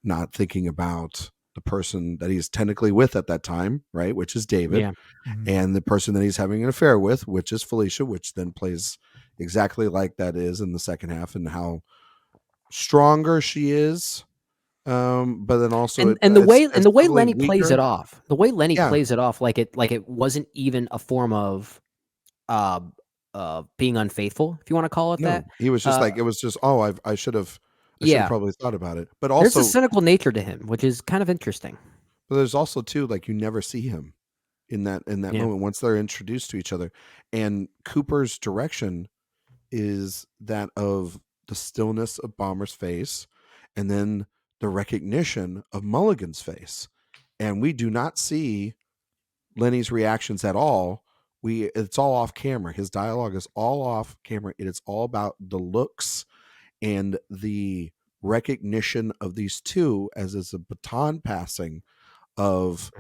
not thinking about the person that he's technically with at that time, right? Which is David. Yeah. And the person that he's having an affair with, which is Felicia, which then plays exactly like that is in the second half, and how stronger she is. But then also, the way subtly Lenny plays weaker. it off, Yeah. plays it off like it wasn't even a form of being unfaithful, if you want to call it No, that. he was just like, it was just, oh, I should have probably thought about it. But There's also, a cynical nature to him, which is kind of interesting. but there's also too, like, you never see him in that moment once they're introduced to each other. And Cooper's direction is that of the stillness of Bomber's face, and then the recognition of Mulligan's face. And we do not see Lenny's reactions at all. It's all off camera. His dialogue is all off camera. It is all about the looks and the recognition of these two as is a baton passing of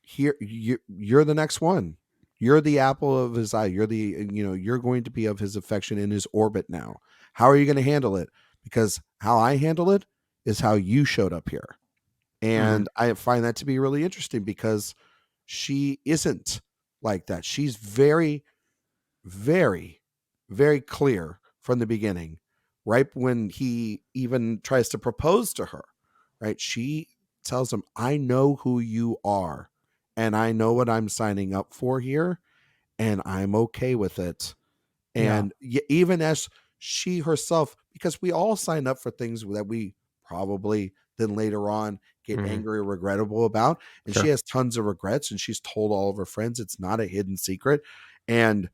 here, you're the next one. You're the apple of his eye. You're going to be of his affection in his orbit now. How are you going to handle it? Because how I handle it is how you showed up here. And I find that to be really interesting because she isn't like that. She's very, very, very clear from the beginning, right? When he even tries to propose to her, right? She tells him, I know who you are and I know what I'm signing up for here and I'm okay with it. And even as she herself, because we all sign up for things that we probably then later on get angry or regrettable about. And she has tons of regrets and she's told all of her friends it's not a hidden secret. And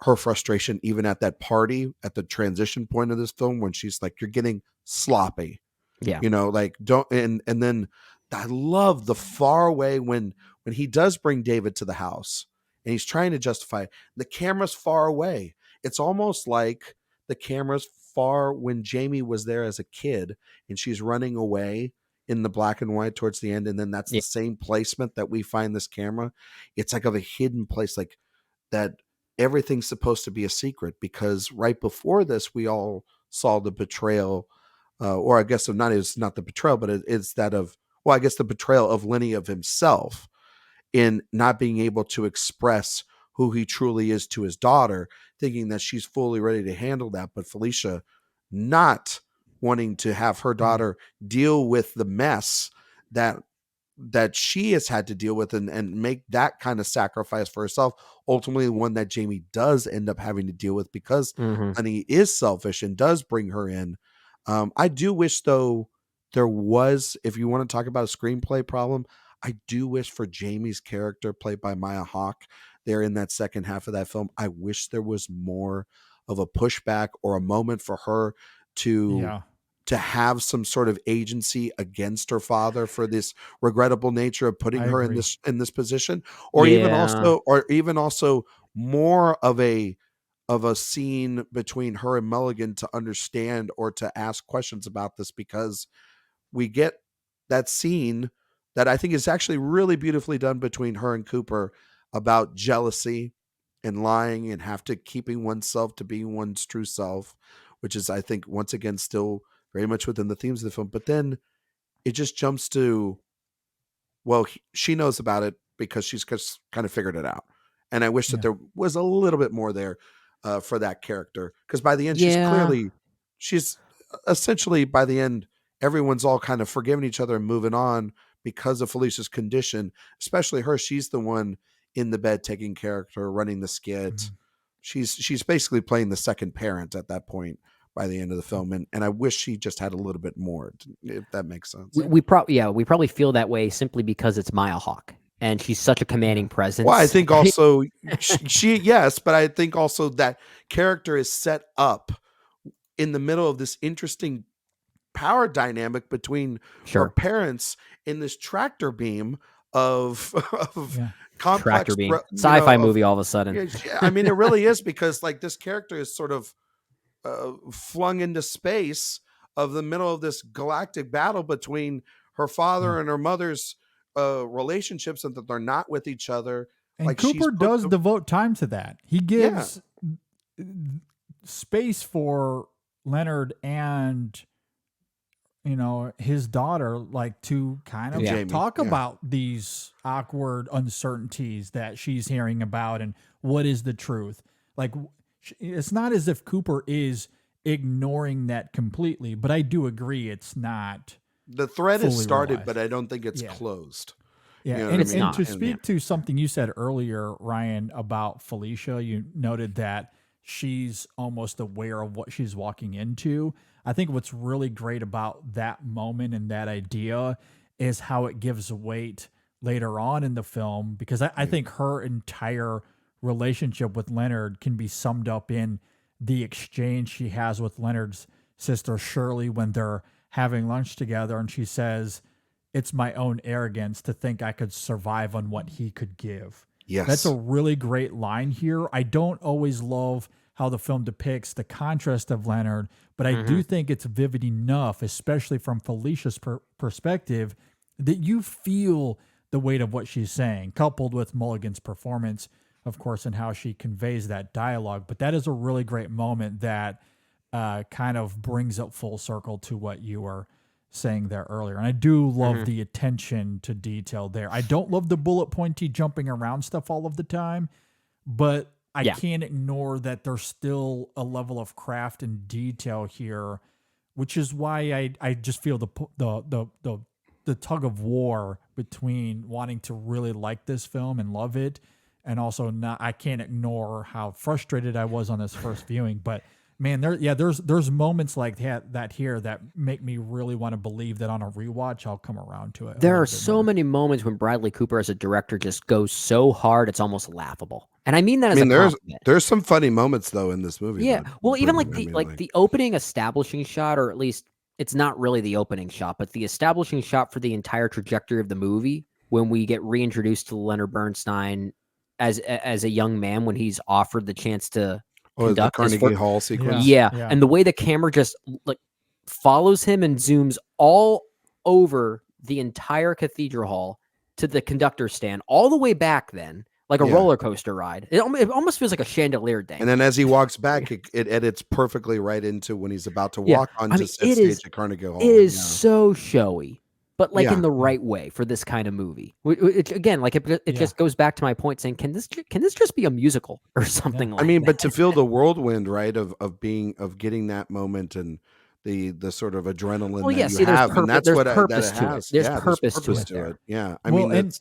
her frustration, even at that party, at the transition point of this film, when she's like, you're getting sloppy. Yeah. Like don't, and then I love the far away when he does bring David to the house and he's trying to justify it, the camera's far away. It's almost like the camera's far when Jamie was there as a kid and she's running away in the black and white towards the end. And then that's the same placement that we find this camera. It's like of a hidden place, like that everything's supposed to be a secret, because right before this, we all saw the betrayal, or I guess it's not the betrayal, but it's that of, well, I guess the betrayal of Lenny of himself in not being able to express who he truly is to his daughter, thinking that she's fully ready to handle that. But Felicia not wanting to have her daughter deal with the mess that she has had to deal with and make that kind of sacrifice for herself, ultimately one that Jamie does end up having to deal with because Lenny is selfish and does bring her in. I do wish, though, there was, if you want to talk about a screenplay problem, I do wish for Jamie's character played by Maya Hawke there in that second half of that film. I wish there was more of a pushback or a moment for her to have some sort of agency against her father for this regrettable nature of putting her in this position, or even also more of a scene between her and Mulligan to understand or to ask questions about this, because we get that scene that I think is actually really beautifully done between her and Cooper about jealousy and lying and keeping oneself to being one's true self, which is, I think, once again, still very much within the themes of the film. But then it just jumps to, well, she knows about it because she's just kind of figured it out. And I wish that there was a little bit more there for that character. Because by the end, she's essentially, by the end, everyone's all kind of forgiving each other and moving on because of Felicia's condition, especially her. She's the one in the bed taking character, running the skit. She's basically playing the second parent at that point by the end of the film. And I wish she just had a little bit more, if that makes sense. We probably feel that way simply because it's Maya Hawke and she's such a commanding presence. Well, I think also yes, but I think also that character is set up in the middle of this interesting power dynamic between her parents in this tractor beam of complex tractor beam sci-fi movie all of a sudden. I mean, it really is, because like this character is sort of flung into space of the middle of this galactic battle between her father and her mother's relationships, and that they're not with each other. And like Cooper does devote time to that. He gives space for Leonard and his daughter, like, to kind of talk about these awkward uncertainties that she's hearing about and what is the truth. Like, it's not as if Cooper is ignoring that completely, but I do agree it's not. The thread is started, realized. But I don't think it's closed. Yeah, You know and, what I mean? and to speak to something you said earlier, Ryan, about Felicia, you noted that she's almost aware of what she's walking into. I think what's really great about that moment and that idea is how it gives weight later on in the film, because I think her entire relationship with Leonard can be summed up in the exchange she has with Leonard's sister Shirley when they're having lunch together, and she says, "It's my own arrogance to think I could survive on what he could give." Yes. That's a really great line here. I don't always love how the film depicts the contrast of Leonard, but I do think it's vivid enough, especially from Felicia's perspective, that you feel the weight of what she's saying, coupled with Mulligan's performance, of course, and how she conveys that dialogue. But that is a really great moment that kind of brings it full circle to what you were saying there earlier. And I do love the attention to detail there. I don't love the bullet pointy jumping around stuff all of the time, but I can't ignore that there's still a level of craft and detail here, which is why I just feel the tug of war between wanting to really like this film and love it, and also not. I can't ignore how frustrated I was on this first viewing, but man, there's moments like that here that make me really want to believe that on a rewatch I'll come around to it. There are so many moments when Bradley Cooper as a director just goes so hard it's almost laughable, and I mean that as a compliment. There's some funny moments though in this movie. Yeah, well, even like the opening establishing shot, or at least it's not really the opening shot, but the establishing shot for the entire trajectory of the movie when we get reintroduced to Leonard Bernstein as a young man when he's offered the chance to. The Carnegie Hall sequence. Yeah. And the way the camera just like follows him and zooms all over the entire cathedral hall to the conductor's stand, all the way back then, like a roller coaster ride. It almost feels like a chandelier dance. And then as he walks back, it edits perfectly right into when he's about to walk onto set stage at Carnegie Hall. It is so showy. but like Yeah. in the right way for this kind of movie. Again, like it just goes back to my point saying, can this just be a musical or something like I mean, that? but to feel the whirlwind, right, of getting that moment and the sort of adrenaline Well, that yeah, you see, there's have, and that's there's what that purpose it to it. has. There's Yeah, purpose to it to there. it. Yeah, I Well, mean and that's.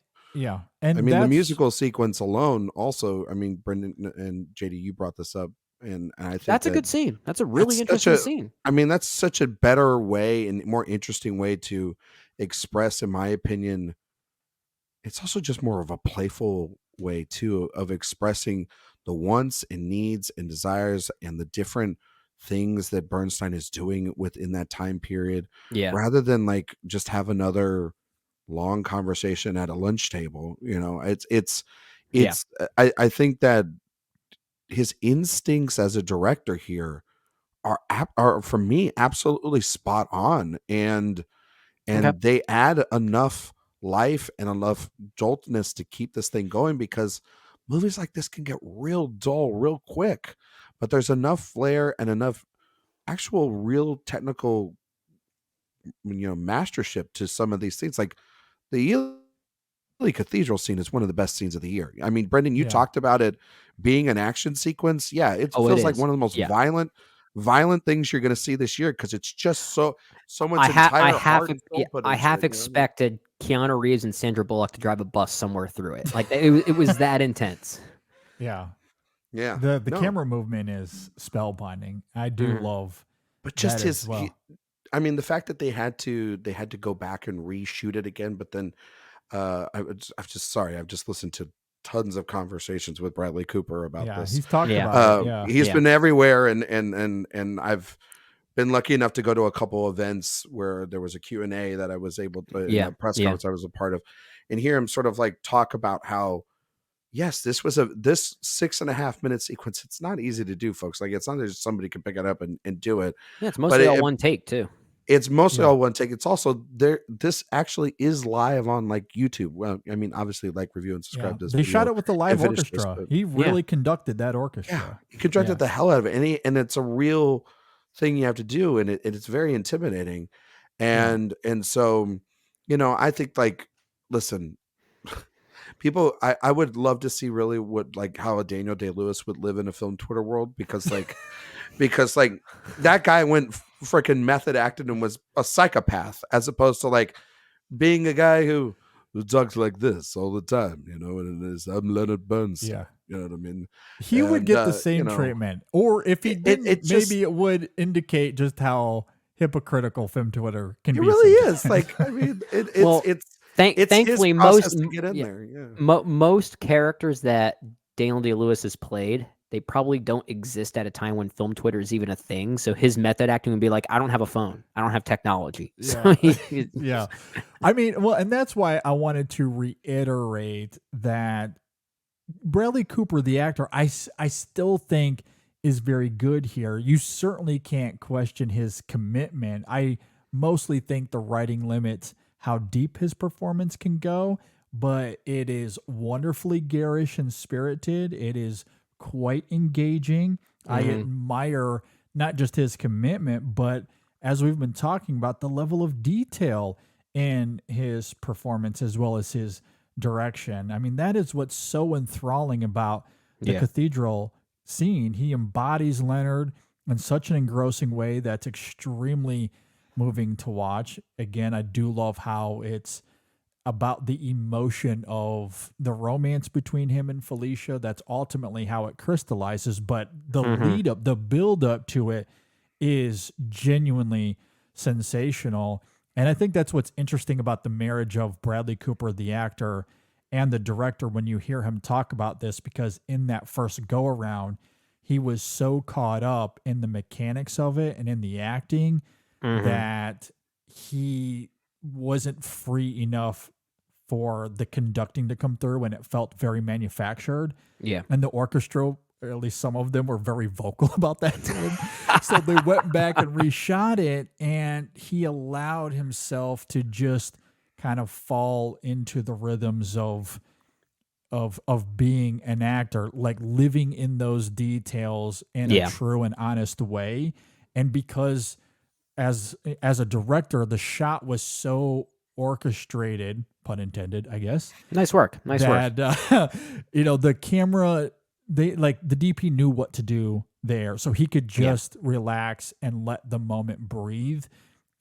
and I mean, the that's musical sequence alone, also. I mean, Brendan and JD, you brought this up, and I think That's a that good scene. That's a that's really such interesting a. scene. I mean, that's such a better way and more interesting way to express, in my opinion. It's also just more of a playful way too of expressing the wants and needs and desires and the different things that Bernstein is doing within that time period, Yeah. rather than like just have another long conversation at a lunch table. Yeah. I think that his instincts as a director here are for me absolutely spot on, and Okay. they add enough life and enough joltness to keep this thing going, because movies like this can get real dull real quick, but there's enough flair and enough actual real technical mastership to some of these things. Like the Ely Cathedral scene is one of the best scenes of the year. I mean, Brendan, you yeah. talked about it being an action sequence. Yeah, it Oh, it feels like is. one of the most Yeah. violent things you're going to see this year, because it's just someone's I entire heart and soul put I into half it. expected Keanu Reeves and Sandra Bullock to drive a bus somewhere through it. Like it was that intense. Yeah. Yeah, The no, camera movement is spellbinding. I do Mhm. love but just that as well. I mean, the fact that they had to go back and reshoot it again, but then I've just listened to tons of conversations with Bradley Cooper about Yeah, this. he's talked Yeah. about it. Yeah. He's Yeah. been everywhere, and I've been lucky enough to go to a couple events where there was a Q&A that I was able to, in Yeah. a press Yeah. conference I was a part of, and hear him sort of like talk about how, yes, this 6.5 minute sequence. It's not easy to do, folks. Like, it's not just somebody can pick it up and do it, Yeah, it's but mostly all one take too. it's mostly Yeah. all one take. It's also there. This actually is live on like YouTube. Well, I mean, obviously, like, review, and Yeah. subscribe to this They shot video it with the and live finish this, orchestra. but He really conducted that yeah, orchestra. he conducted Yeah. the hell out of it, and it's a real thing you have to do, and it's very intimidating, Yeah. and so, I think, like, listen, people, I would love to see really what, like, how a Daniel Day-Lewis would live in a film Twitter world, because like that guy went freaking method acted and was a psychopath, as opposed to like being a guy who talks like this all the time, and it is, I'm Leonard Bernstein. Yeah. You know what I mean? He would And get the same treatment. Or if he didn't, it just, maybe it would indicate just how hypocritical film Twitter can it be. really is. sometimes. Like, I mean, Well, it's his thankfully process to get in yeah, there. Yeah. most characters that Daniel Day-Lewis has played, they probably don't exist at a time when film Twitter is even a thing. So his method acting would be like, I don't have a phone. I don't have technology. So Yeah. I mean, well, and that's why I wanted to reiterate that Bradley Cooper, the actor, I still think is very good here. You certainly can't question his commitment. I mostly think the writing limits how deep his performance can go, but it is wonderfully garish and spirited. It is quite engaging. I admire not just his commitment, but as we've been talking about, the level of detail in his performance as well as his direction. I mean, that is what's so enthralling about the cathedral scene. He embodies Leonard in such an engrossing way that's extremely moving to watch. Again, I do love how it's about the emotion of the romance between him and Felicia. That's ultimately how it crystallizes. But the lead up, the build up to it is genuinely sensational. And I think that's what's interesting about the marriage of Bradley Cooper, the actor, and the director when you hear him talk about this, because in that first go around, he was so caught up in the mechanics of it and in the acting that he wasn't free enough for the conducting to come through, and it felt very manufactured. Yeah. And the orchestra, or at least some of them, were very vocal about that to him. So they went back and reshot it, and he allowed himself to just kind of fall into the rhythms of being an actor, like living in those details in a true and honest way. And because as a director, the shot was so orchestrated, pun intended, I guess. Nice work. Nice work. That the camera, the DP knew what to do there, so he could just relax and let the moment breathe,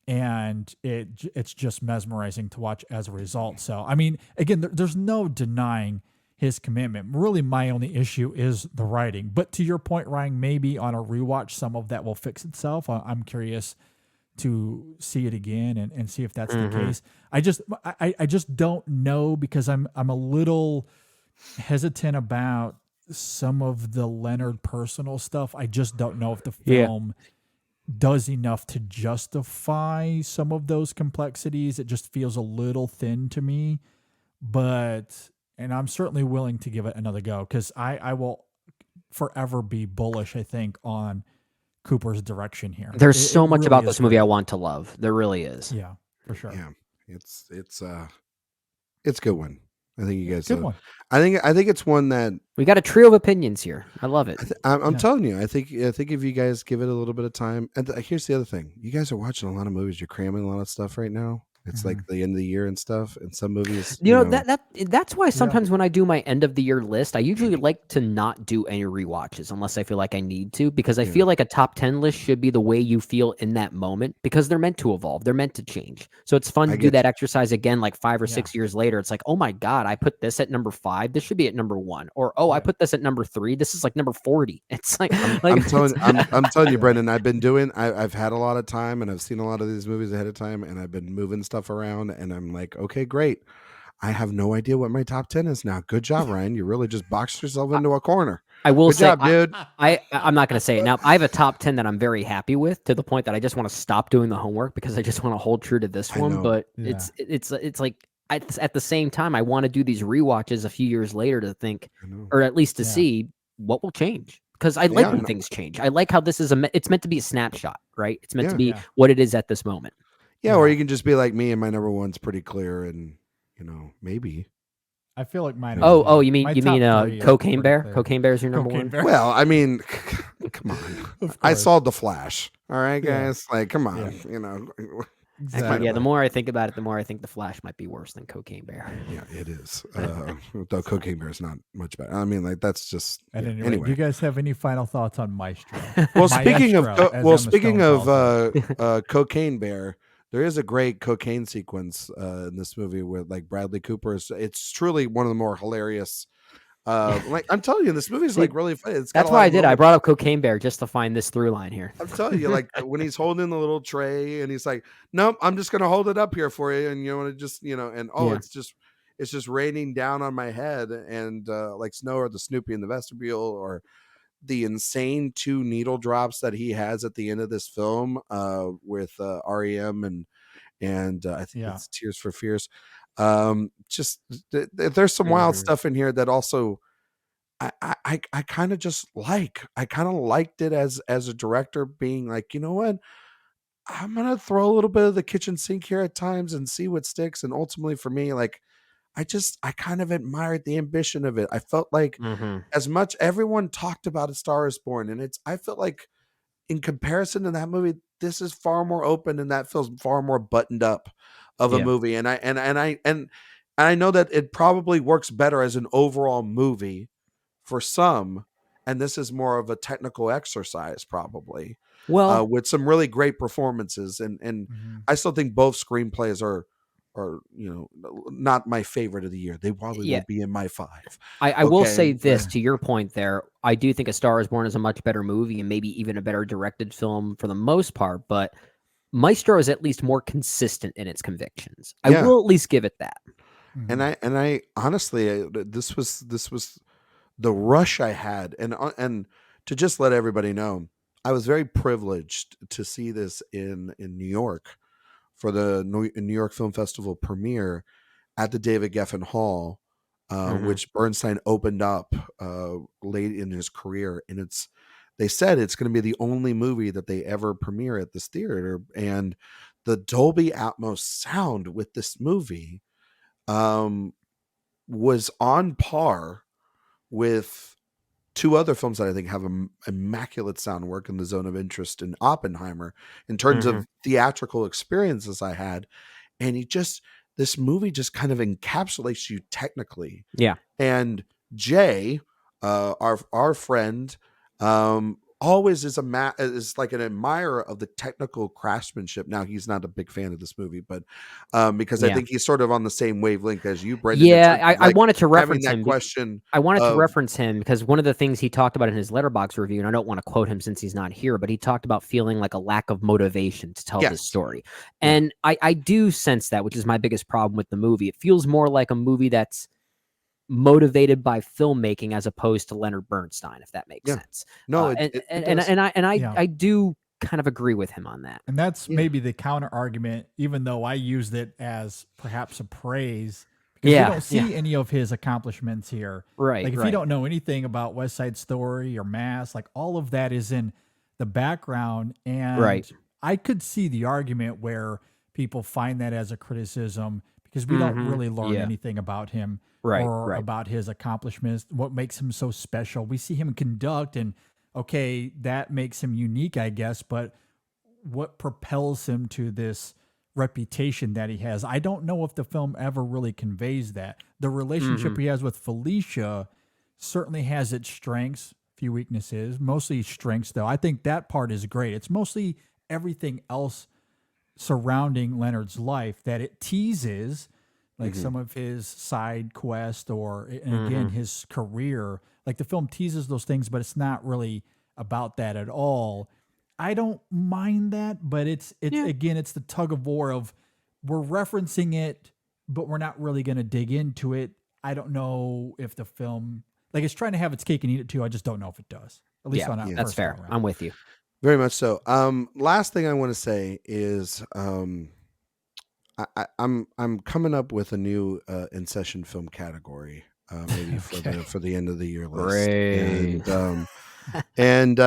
and it's just mesmerizing to watch as a result. So I mean, again, there's no denying his commitment. Really, my only issue is the writing. But to your point, Ryan, maybe on a rewatch, some of that will fix itself. I'm curious to see it again and see if that's the case. I just don't know, because I'm a little hesitant about some of the Leonard personal stuff. I just don't know if the film does enough to justify some of those complexities. It just feels a little thin to me, and I'm certainly willing to give it another go, because I will forever be bullish, I think, on Cooper's direction here. There's so much really about is this movie great. I want to love. There really is. Yeah, for sure. Yeah, it's a good one. I think you guys. Good one. I think it's one that We got a trio of opinions here. I love it. I'm telling you. I think if you guys give it a little bit of time, and here's the other thing: you guys are watching a lot of movies. You're cramming a lot of stuff right now. It's like the end of the year and stuff, and some movies. You know that's why sometimes when I do my end of the year list, I usually like to not do any rewatches unless I feel like I need to, because I feel like a top 10 list should be the way you feel in that moment, because they're meant to evolve, they're meant to change. So it's fun to do that exercise again, like 5 or 6 years later. It's like, oh my god, I put this at number 5. This should be at number 1, or I put this at number 3. This is like number 40. It's like I'm telling you, Brendan. I've had a lot of time, and I've seen a lot of these movies ahead of time, and I've been moving stuff around, and I'm like, okay, great. I have no idea what my top 10 is now. Good job, Ryan. You really just boxed yourself into a corner. I will Good say, job, dude. I'm not going to say it now. I have a top 10 that I'm very happy with, to the point that I just want to stop doing the homework because I just want to hold true to this one. know. But it's like at the same time, I want to do these rewatches a few years later to think, or at least to see what will change. Because I like when things change. I like how this is it's meant to be a snapshot, right? It's meant to be what it is at this moment. Yeah, or you can just be like me, and my number one's pretty clear, and maybe. I feel like mine. You mean Cocaine Bear? Clear. Cocaine Bear is your number Cocaine one. Bear. Well, I mean, come on. I saw The Flash. All right, guys. Like, come on. Exactly. Yeah, the more I think about it, the more I think The Flash might be worse than Cocaine Bear. Yeah, it is. Though Cocaine Bear is not much better. I mean, like, that's just. Anyway, do you guys have any final thoughts on Maestro? Well, speaking of of Cocaine Bear, there is a great cocaine sequence in this movie with like Bradley Cooper. It's truly one of the more hilarious. Like I'm telling you, this movie is like really funny. That's why I did. I brought up Cocaine Bear just to find this through line here. I'm telling you, like when he's holding the little tray and he's like, "Nope, I'm just gonna hold it up here for you," and it's just raining down on my head, and like Snow or the Snoopy in the vestibule, or the insane 2 needle drops that he has at the end of this film with REM and I think it's Tears for Fears. Just there's some wild stuff in here that also I kind of just like. I kind of liked it as a director being like, you know what? I'm gonna throw a little bit of the kitchen sink here at times and see what sticks. And ultimately for me, like I kind of admired the ambition of it. I felt like as much everyone talked about A Star Is Born, and I felt like in comparison to that movie, this is far more open and that feels far more buttoned up of a movie. And I know that it probably works better as an overall movie for some, and this is more of a technical exercise probably. Well, with some really great performances, and I still think both screenplays are not my favorite of the year. They probably won't be in my 5. I will say this to your point there. I do think A Star Is Born is a much better movie and maybe even a better directed film for the most part, but Maestro is at least more consistent in its convictions. I will at least give it that. And I honestly, this was the rush I had, and to just let everybody know, I was very privileged to see this in New York for the New York Film Festival premiere at the David Geffen Hall, which Bernstein opened up late in his career. And they said it's going to be the only movie that they ever premiere at this theater. And the Dolby Atmos sound with this movie was on par with 2 other films that I think have immaculate sound work in the Zone of Interest and Oppenheimer in terms of theatrical experiences I had. And this movie just kind of encapsulates you technically. Yeah. And Jay, our friend, always is like an admirer of the technical craftsmanship. Now he's not a big fan of this movie, but because I think he's sort of on the same wavelength as you, Brendan. Yeah, I wanted to reference having him. that question. I wanted to reference him because one of the things he talked about in his Letterboxd review, and I don't want to quote him since he's not here, but he talked about feeling like a lack of motivation to tell this story. And I do sense that, which is my biggest problem with the movie. It feels more like a movie that's motivated by filmmaking as opposed to Leonard Bernstein, if that makes sense. No, I do kind of agree with him on that. And that's maybe the counter argument, even though I used it as perhaps a praise. Because you don't see any of his accomplishments here. Right. Like if you don't know anything about West Side Story or Mass, like all of that is in the background. And I could see the argument where people find that as a criticism because we don't really learn anything about him or about his accomplishments, what makes him so special. We see him conduct and okay, that makes him unique, I guess, but what propels him to this reputation that he has? I don't know if the film ever really conveys that. The relationship he has with Felicia certainly has its strengths, few weaknesses, mostly strengths though. I think that part is great. It's mostly everything else surrounding Leonard's life that it teases, like some of his side quest or and again his career. Like the film teases those things, but it's not really about that at all. I don't mind that, but it's again, it's the tug of war of we're referencing it, but we're not really going to dig into it. I don't know if the film, like it's trying to have its cake and eat it too. I just don't know if it does. At least on that. That's fair. Round. I'm with you. Very much so. Last thing I want to say is I'm coming up with a new in session film category, maybe for the end of the year list. Great. And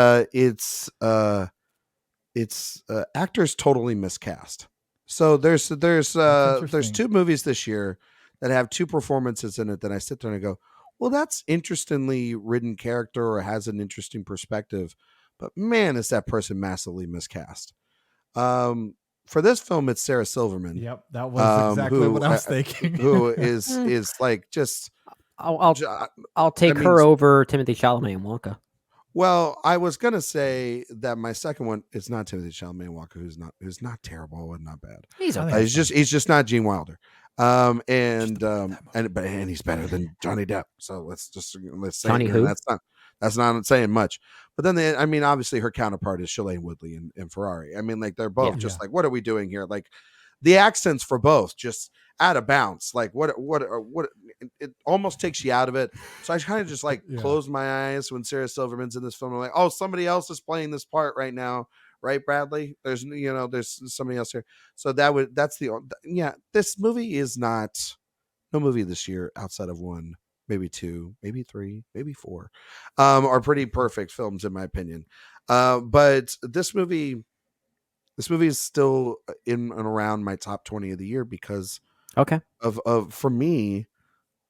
it's actors totally miscast. So there's two movies this year that have two performances in it that I sit there and I go, well, that's interestingly written character or has an interesting perspective, but man, is that person massively miscast. For this film, it's Sarah Silverman. Yep, that was exactly what I was thinking. Who is like just I'll take her over Timothy Chalamet and Wonka. Well, I was gonna say that my second one is not Timothy Chalamet and Wonka, who's not terrible and not bad. He's okay. He's just not Gene Wilder. But he's better than Johnny Depp. So let's say Johnny who? That's not saying much. But then obviously her counterpart is Shailene Woodley and Ferrari. I mean, like they're both just like, what are we doing here? Like the accents for both just out of bounds. Like what it almost takes you out of it. So I kind of just like closed my eyes when Sarah Silverman's in this film. I'm like, oh, somebody else is playing this part right now. Right, Bradley? There's somebody else here. So this movie is no movie this year outside of one, maybe two, maybe three, maybe four, are pretty perfect films in my opinion. But this movie is still in and around my top 20 of the year because of for me,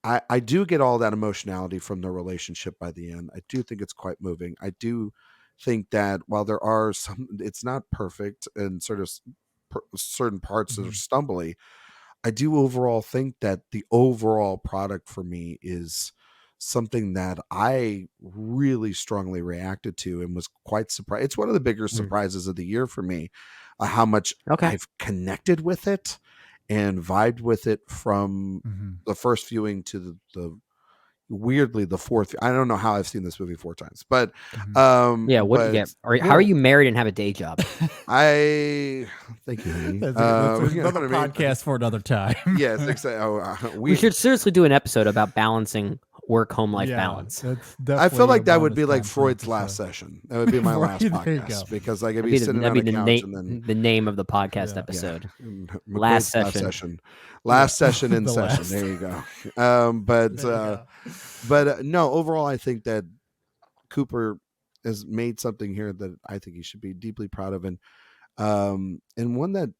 I do get all that emotionality from the relationship by the end. I do think it's quite moving. I do think that while there are it's not perfect and sort of certain parts that are stumbly, I do overall think that the overall product for me is something that I really strongly reacted to and was quite surprised. It's one of the bigger surprises of the year for me, how much I've connected with it and vibed with it from the first viewing to the weirdly the fourth. I don't know how I've seen this movie 4 times, but how are you married and have a day job? Thank you, honey. That's another podcast for another time. Yes, exactly. We should seriously do an episode about balancing work-home life balance. I feel like that would be like Freud's last session. That would be my last podcast because like I'd be sitting on a couch and then the name of the podcast episode. Last session. Last session in session. There you go. But no, overall, I think that Cooper has made something here that I think he should be deeply proud of, and one that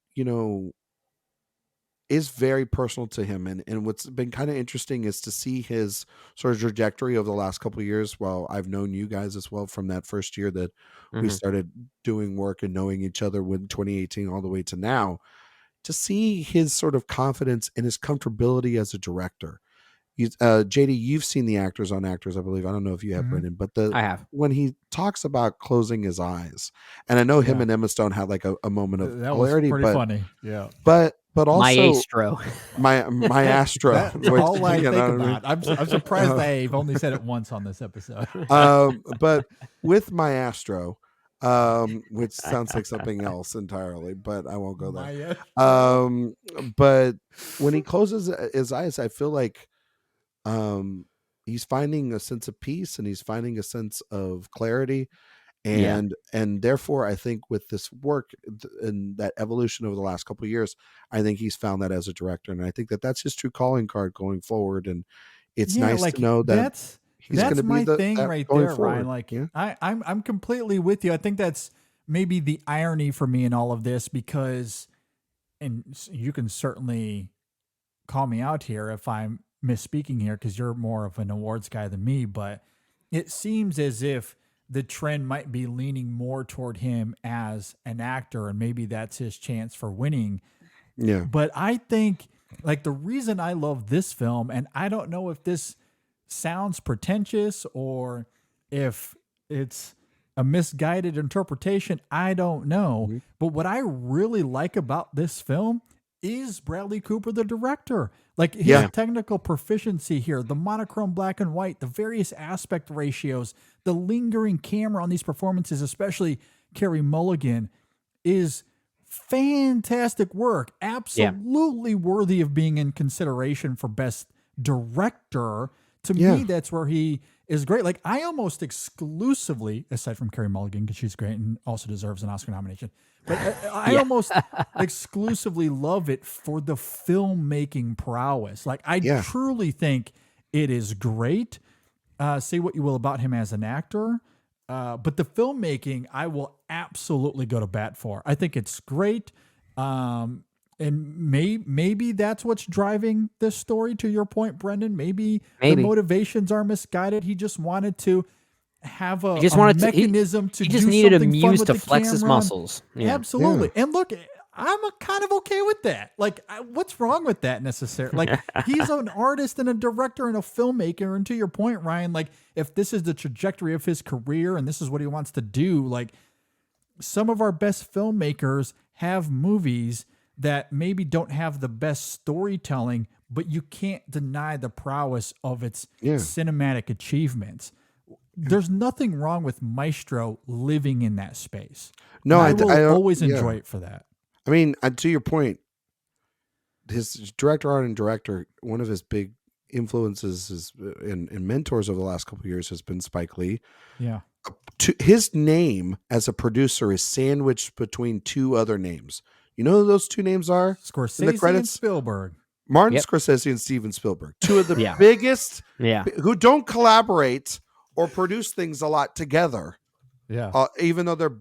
is very personal to him. And what's been kind of interesting is to see his sort of trajectory over the last couple of years. Well, I've known you guys as well from that first year that we started doing work and knowing each other with 2018 all the way to now. to see his sort of confidence and his comfortability as a director. JD, you've seen the Actors on Actors, I believe. I don't know if you have, Mhm. Brendan, but I have. when he talks about closing his eyes, and I know him Yeah. and Emma Stone had like a moment of That was polarity, pretty funny. Yeah. but also Maestro. my Astro, That's which, all I you think know what I mean? about. I'm surprised I've only said it once on this episode. But with Maestro, which sounds like something else entirely, but I won't go there. My But when he closes his eyes, I feel like he's finding a sense of peace and he's finding a sense of clarity. Yeah. And therefore, I think with this work and that evolution over the last couple of years, I think he's found that as a director, and I think that that's his true calling card going forward. And it's Yeah, nice like to know that he's going that's to be my thing that right going there, forward. Ryan. Like Yeah. I'm completely with you. I think that's maybe the irony for me in all of this because, and you can certainly call me out here if I'm misspeaking here because you're more of an awards guy than me, but it seems as if the trend might be leaning more toward him as an actor, and maybe that's his chance for winning. Yeah. But I think like the reason I love this film, and I don't know if this sounds pretentious or if it's a misguided interpretation, I don't know. Mhm. But what I really like about this film is Bradley Cooper, the director. Like his Yeah. technical proficiency here, the monochrome black and white, the various aspect ratios, the lingering camera on these performances, especially Carey Mulligan, is fantastic work. Absolutely worthy of being in consideration for best director. To Yeah. me, that's where he is great. Like I almost exclusively, aside from Carey Mulligan, because she's great and also deserves an Oscar nomination, but I Yeah. almost exclusively love it for the filmmaking prowess. Like I Yeah. truly think it is great. Say what you will about him as an actor, but the filmmaking, I will absolutely go to bat for. I think it's great. And maybe that's what's driving this story, to your point, Brendan. Maybe the Maybe. motivations are misguided. He just wanted to have a, He just a wanted to- mechanism to He just do needed a something fun muse with to the flex his camera. muscles. Yeah. Absolutely. And look, I'm kind of okay with that. Like, what's wrong with that necessarily? Like, he's an artist and a director and a filmmaker. And to your point, Ryan, like, if this is the trajectory of his career and this is what he wants to do, like, some of our best filmmakers have movies that maybe don't have the best storytelling, but you can't deny the prowess of its cinematic achievements. There's nothing wrong with Maestro living in that space. No, And I will always yeah. enjoy it for that. I mean, to your point, his director art and director, one of his big influences is and mentors over the last couple of years has been Spike Lee. Yeah. His name as a producer is sandwiched between two other names. You know who those two names are? Scorsese in the and credits? Spielberg. Martin Yep. Scorsese and Steven Spielberg. Two of the Yeah. biggest Yeah. who don't collaborate or produce things a lot together, Yeah. even though they're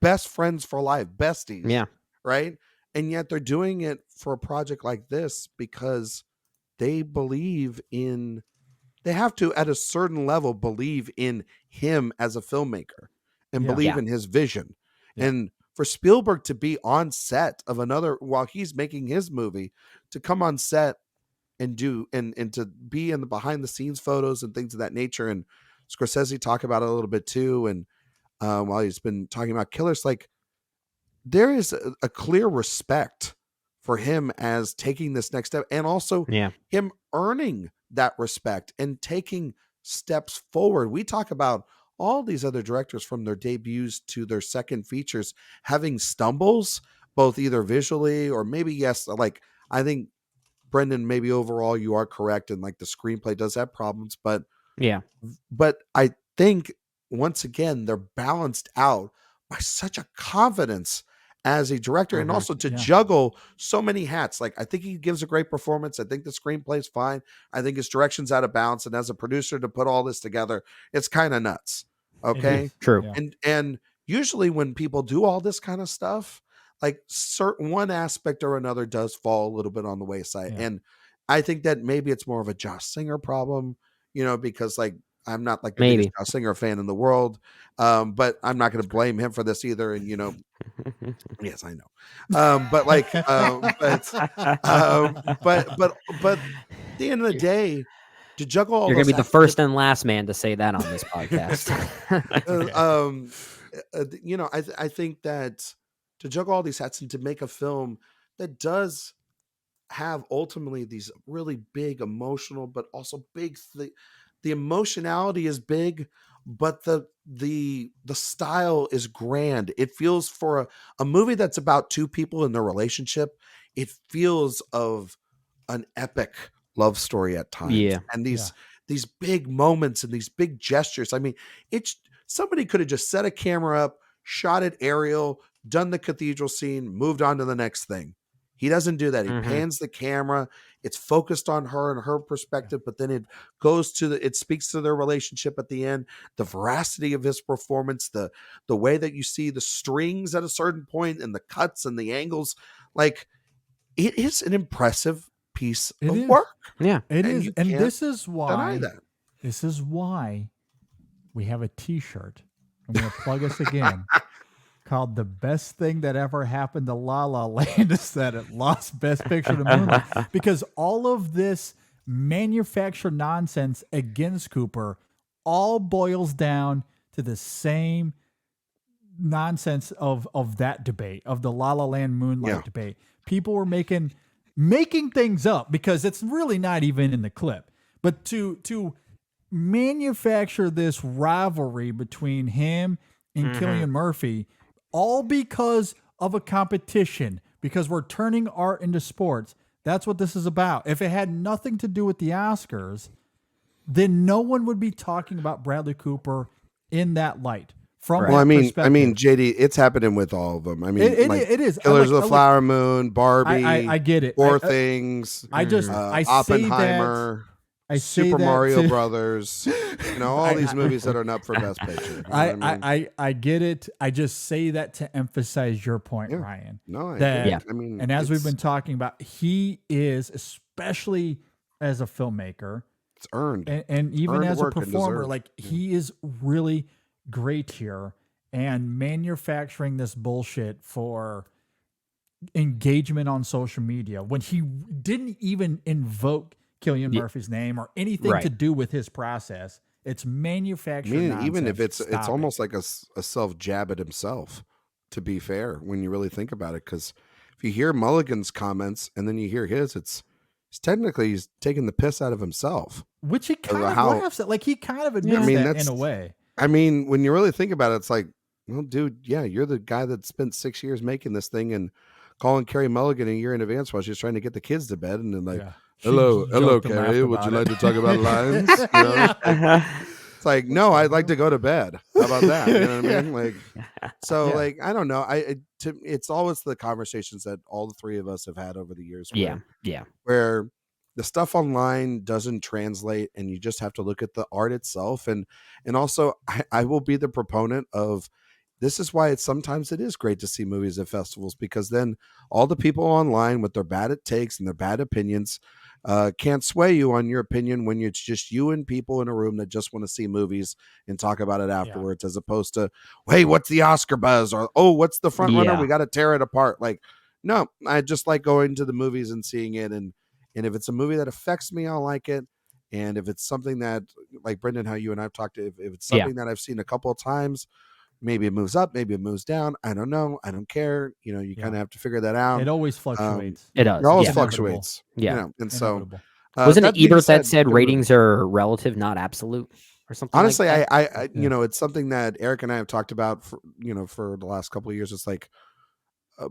best friends for life, besties. Yeah. Right. And yet they're doing it for a project like this because they believe in, they have to, at a certain level, believe in him as a filmmaker and Yeah. believe Yeah. in his vision. Yeah. And for Spielberg to be on set of another, while he's making his movie, to come on set and do, and to be in the behind the scenes photos and things of that nature. And Scorsese talk about it a little bit too. And while he's been talking about Killers, like, there is a clear respect for him as taking this next step, and also Yeah. him earning that respect and taking steps forward. We talk about all these other directors from their debuts to their second features having stumbles, both either visually or maybe, yes, like I think Brendan, maybe overall you are correct, and like the screenplay does have problems, but Yeah. I think once again they're balanced out by such a confidence as a director, and also to Yeah. juggle so many hats. Like, I think he gives a great performance. I think the screenplay is fine. I think his direction's out of balance, and as a producer to put all this together, it's kind of nuts. Okay. True. Yeah. And usually when people do all this kind of stuff, like certain one aspect or another does fall a little bit on the wayside. Yeah. And I think that maybe it's more of a Josh Singer problem, because like I'm not like the Maybe. biggest Joss Singer fan in the world, but I'm not going to blame him for this either. And yes, I know, but like, but at the end of the day, to juggle all You're going those to be the hats first and last man to say that on this podcast. I think that to juggle all these hats and to make a film that does have ultimately these really big emotional, but also big. The emotionality is big, but the style is grand. It feels for a movie that's about two people in their relationship. It feels of an epic love story at times, Yeah. and these big moments and these big gestures. I mean, it's somebody could have just set a camera up, shot it aerial, done the cathedral scene, moved on to the next thing. He doesn't do that. He pans the camera. It's focused on her and her perspective, but then it goes to it speaks to their relationship at the end, the veracity of his performance, the way that you see the strings at a certain point and the cuts and the angles. Like, it is an impressive piece of work. Yeah. It And is. you And can't this is Deny why that. this is why we have a t-shirt. I'm going to plug us again. Called The Best Thing That Ever Happened to La La Land is that it lost Best Picture to Moonlight. Because all of this manufactured nonsense against Cooper all boils down to the same nonsense of that debate, of the La La Land Moonlight debate. People were making things up because it's really not even in the clip. But to manufacture this rivalry between him and Cillian Murphy, all because of a competition, because we're turning art into sports. That's what this is about. If it had nothing to do with the Oscars, then no one would be talking about Bradley Cooper in that light. From Well, I mean, perspective. JD, it's happening with all of them. I mean, it is. Killers of the Flower Moon, Barbie, I get it. Poor Things, I say that. Oppenheimer, I say Super that Mario to- Brothers, all these movies that are up for Best Picture. You know what I mean? I get it. I just say that to emphasize your point, Ryan. No, I that, get it. I mean, and as we've it's- been talking about, he is, especially as a filmmaker, it's earned. and even Earned as a work and performer, deserved. like he is really great here. And manufacturing this bullshit for engagement on social media when he didn't even invoke Cillian Murphy's name or anything to do with his process. It's manufactured. I mean, even nonsense. if it's almost like a self jab at himself, to be fair, when you really think about it. Because if you hear Mulligan's comments and then you hear his, it's technically he's taking the piss out of himself. Which he kind of laughs at. Like he kind of admits that in a way. I mean, when you really think about it, it's like, well, dude, yeah, you're the guy that spent 6 years making this thing and calling Carrie Mulligan a year in advance while she's trying to get the kids to bed, and then like, hello, Carrie, would you like to talk about lines? You know? It's like, no, I'd like to go to bed. How about that? You know what I mean? Like, so like, I don't know. It's always the conversations that all the three of us have had over the years. Where the stuff online doesn't translate, and you just have to look at the art itself. And also, I will be the proponent of. This is why sometimes it is great to see movies at festivals, because then all the people online with their bad takes and their bad opinions can't sway you on your opinion when it's just you and people in a room that just want to see movies and talk about it afterwards, as opposed to, hey, what's the Oscar buzz? Or, oh, what's the front runner? We got to tear it apart. Like, no, I just like going to the movies and seeing it. And if it's a movie that affects me, I'll like it. And if it's something that, like Brendan, how you and I've talked, if it's something that I've seen a couple of times, maybe it moves up, maybe it moves down. I don't know. I don't care. You kind of have to figure that out. It always fluctuates. It does. It always fluctuates. Yeah. And so wasn't it Ebert that said ratings are relative, not absolute, or something? Honestly, like that? I it's something that Eric and I have talked about for the last couple of years. It's like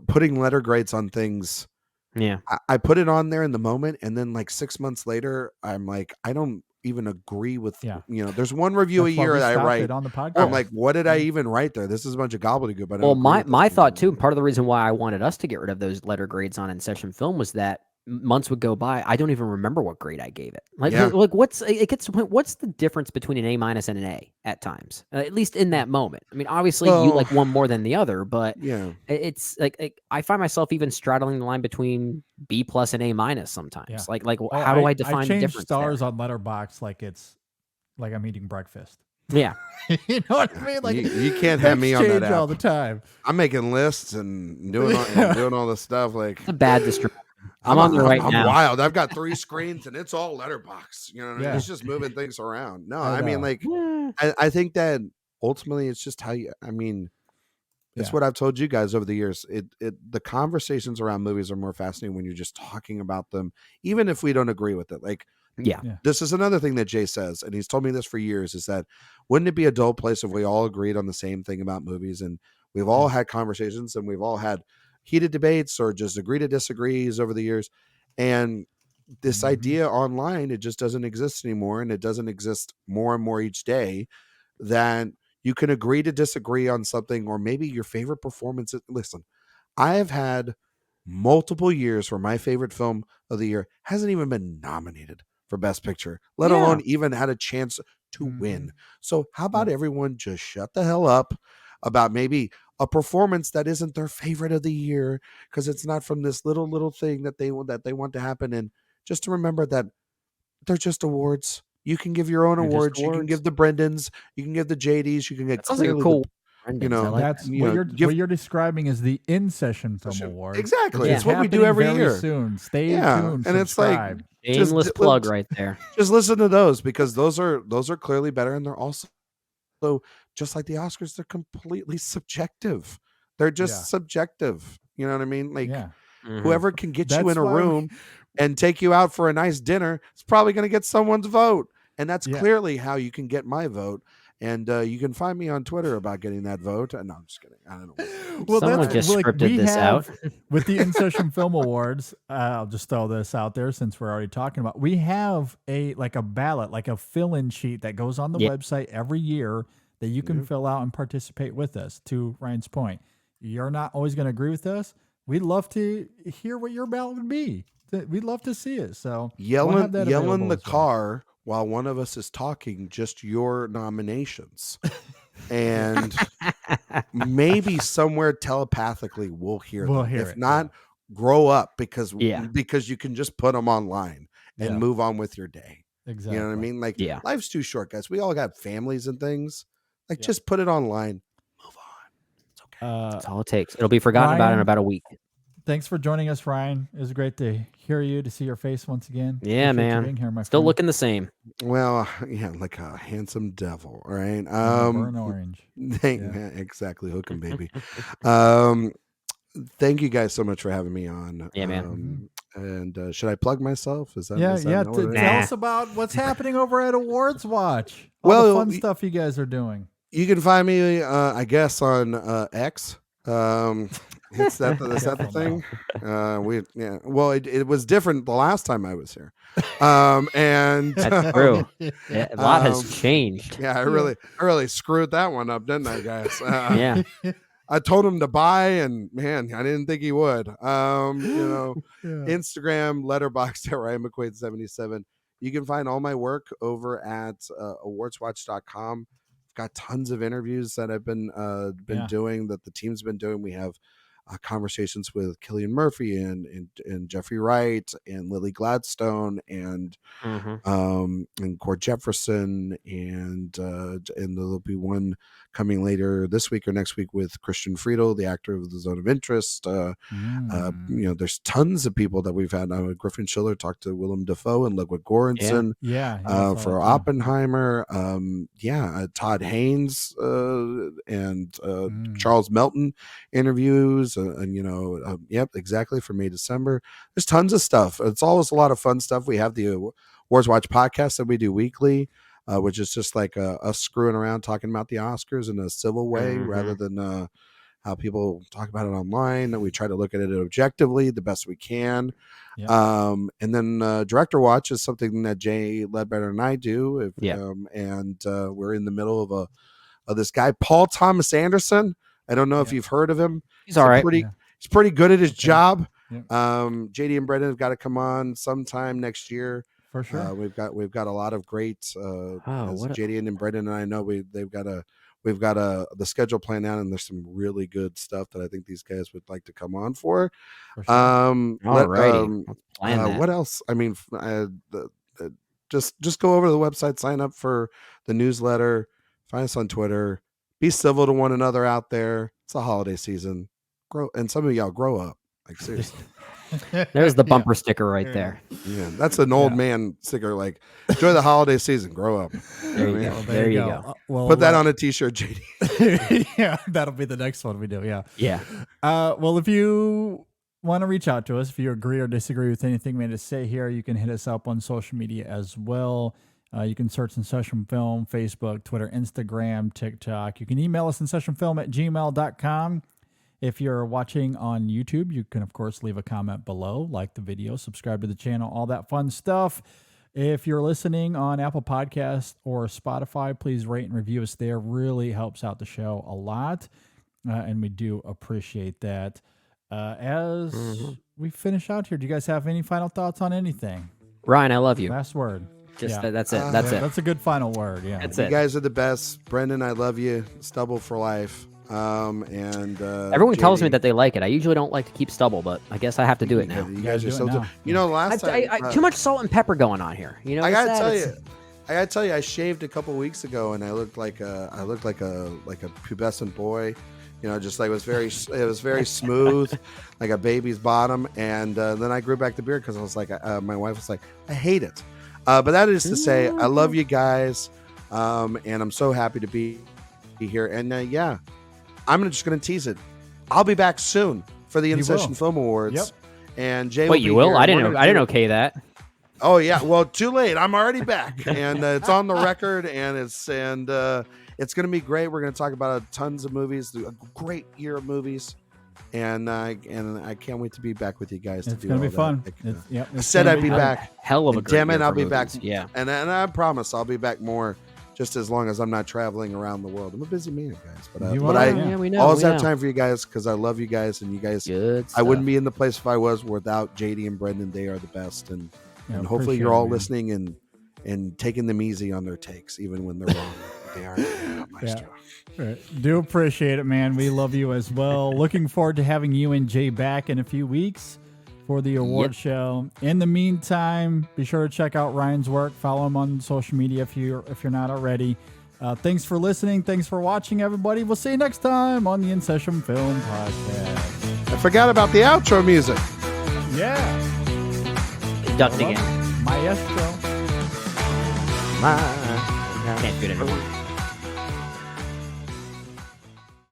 putting letter grades on things. Yeah. I put it on there in the moment, and then like 6 months later, I'm like, I don't even agree with, there's one review That's a year that I write on the podcast. I'm like, what did I even write there? This is a bunch of gobbledygook. Well, my thought too, part of the reason why I wanted us to get rid of those letter grades on In Session Film was that months would go by, I don't even remember what grade I gave it. Like what's the difference between an A- and an A at times? At least in that moment. I mean, obviously you like one more than the other, but it's like I find myself even straddling the line between B+ and A- sometimes. Like how do I define I the change difference stars there? on Letterboxd like it's like I'm eating breakfast. Yeah. You know what I mean? Like you can't have me on that exchange all app. the time. I'm making lists and doing all this stuff. Like It's a bad distraction. I'm on there right I'm now. wild. I've got 3 screens and it's all letterbox. You know what I mean? Yeah. It's just moving things around. No, I I mean, know. like, Yeah. I think that ultimately it's just how you, I mean, it's Yeah. what I've told you guys over the years. The conversations around movies are more fascinating when you're just talking about them, even if we don't agree with it. Like, Yeah. this is another thing that Jay says, and he's told me this for years, is that wouldn't it be a dull place if we all agreed on the same thing about movies and we've all had conversations and we've all had heated debates or just agree to disagrees over the years. And this idea online, it just doesn't exist anymore. And it doesn't exist more and more each day that you can agree to disagree on something, or maybe your favorite performance. Listen, I have had multiple years where my favorite film of the year hasn't even been nominated for Best Picture, let Yeah. alone even had a chance to win. So how about everyone just shut the hell up about maybe a performance that isn't their favorite of the year because it's not from this little thing that they want to happen, and just to remember that they're just awards. You can give your own They're just awards. You can awards. give the Brendans. You can give the JDs. You can get That sounds like a clearly cool. you Brendan's, I know, like That's that. you what know, you're give what you're describing is the In Session Film session. Award. Exactly. which Yeah. It's is what we do happening every very year. soon. Stay Yeah, tuned. and it's like subscribe. Shameless plug right there. Just listen to those because those are clearly better, and they're also just like the Oscars. They're completely subjective. They're just subjective. You know what I mean? Like Yeah. whoever can get you That's in a why we- room and take you out for a nice dinner is probably going to get someone's vote, and that's Yeah. clearly how you can get my vote. And you can find me on Twitter about getting that vote. No, I'm just kidding. I don't know. Well, Someone that's just like scripted we this have out. with the In Session Film Awards. I'll just throw this out there since we're already talking about. We have a ballot, like a fill-in sheet that goes on the Yeah. website every year that you can fill out and participate with us. To Ryan's point, you're not always going to agree with us. We'd love to hear what your ballot would be. We'd love to see it. So we'll have that Yell in available the as well. car while one of us is talking, just your nominations. And maybe somewhere telepathically we'll hear We'll them. hear If it, not, grow up because Yeah. you can just put them online and Yeah. move on with your day. Exactly. You know what I mean? Like Yeah. life's too short, guys. We all got families and things. Like Yeah. just put it online. Move on. It's okay. That's all it takes. It'll be forgotten about in Ryan, about a week. Thanks for joining us, Ryan. It was great to hear you, to see your face once again. Yeah, Appreciate you man. being here, my Still friend. looking the same. Well, yeah, like a handsome devil. All right. Burnt orange. Exactly. Hook 'em, baby. Thank you guys so much for having me on. Yeah, man. And should I plug myself? Is that Yeah, is that yeah. not what it is? Tell Nah. us about what's happening over at Awards Watch. All Well, the fun stuff you guys are doing. You can find me, I guess, on X. Is that the thing? Well, it was different the last time I was here. And That's true. Yeah, a lot has changed. yeah, I really screwed that one up, didn't I, guys? Yeah. I told him to buy, and man, I didn't think he would. Instagram, Letterboxd at Ryan McQuade 77. You can find all my work over at awardswatch.com. I've got tons of interviews that I've been doing, that the team's been doing. We have conversations with Cillian Murphy and Jeffrey Wright and Lily Gladstone and Cord Jefferson, and there'll be one coming later this week or next week with Christian Friedel, the actor of The Zone of Interest. There's tons of people that we've had. Griffin Schiller talked to Willem Dafoe and Ludwig Göransson for Oppenheimer. Todd Haynes and Charles Melton interviews, exactly, for May December. There's tons of stuff. It's always a lot of fun stuff. We have the Awards Watch podcast that we do weekly, which is just like us screwing around talking about the Oscars in a civil way rather than how people talk about it online. We try to look at it objectively the best we can. And then Director Watch is something that Jay Ledbetter and I do. We're in the middle of this guy, Paul Thomas Anderson. I don't know if you've heard of him. He's all right. He's pretty good at his job. Yeah. JD and Brendan have got to come on sometime next year. For sure. We've got a lot of great JD and Brendan and I know we've got the schedule planned out, and there's some really good stuff that I think these guys would like to come on for. For sure. Alrighty. Let's plan that. What else? I mean, Just go over to the website, sign up for the newsletter, find us on Twitter, be civil to one another out there. It's the holiday season. And some of y'all grow up. Like seriously. There's the bumper sticker right there. Yeah, that's an old man sticker. Like, enjoy the holiday season. Grow up. There you go. There you go. Well, Put that on a T-shirt, JD. Yeah, that'll be the next one we do. Yeah. Yeah. Well, if you want to reach out to us, if you agree or disagree with anything we had to say here, you can hit us up on social media as well. You can search In Session Film, Facebook, Twitter, Instagram, TikTok. You can email us insessionfilm@gmail.com. If you're watching on YouTube, you can, of course, leave a comment below, like the video, subscribe to the channel, all that fun stuff. If you're listening on Apple Podcasts or Spotify, please rate and review us there. Really helps out the show a lot, and we do appreciate that. As we finish out here, do you guys have any final thoughts on anything? Ryan, I love you. Last word. Just Yeah. that's it. That's it. That's a good final word. Yeah. That's You it. guys are the best. Brendan, I love you. Stubble for life. Everyone tells me JD, that they like it. I usually don't like to keep stubble, but I guess I have to do it now. You guys are do it so. now. You know, last time Too much salt and pepper going on here. You know, I it's gotta sad. tell It's- you, I shaved a couple weeks ago, and I looked like a pubescent boy. You know, just like it was very smooth, like a baby's bottom. And then I grew back the beard because I was like, my wife was like, I hate it. But that is to say, I love you guys, and I'm so happy to be here. And yeah, I'm just going to tease it. I'll be back soon for the In Session Film Awards. Yep. And Jay, Wait, you will? I didn't okay that. Oh yeah, well, too late. I'm already back, and it's on the record, and it's going to be great. We're going to talk about tons of movies, a great year of movies, and I can't wait to be back with you guys. It's going to be fun. I said I'd be back. Hell of a And great damn it, year I'll for be movies. back. Yeah. And I promise I'll be back more, just as long as I'm not traveling around the world. I'm a busy man, guys, but You but are, I yeah. we know. always we have know. time for you guys because I love you guys, and you guys. Good I wouldn't stuff. be in the place if I was without JD and Brendan. They are the best, and Yeah, hopefully appreciate you're it, all man. listening and taking them easy on their takes, even when they're wrong. They are Maestro. Right. Do appreciate it, man. We love you as well. Looking forward to having you and Jay back in a few weeks for the award show. In the meantime, be sure to check out Ryan's work. Follow him on social media if you're not already. Thanks for listening. Thanks for watching, everybody. We'll see you next time on the In Session Film Podcast. I forgot about the outro music. Yeah. Ducked again. Maestro. Can't do it anymore.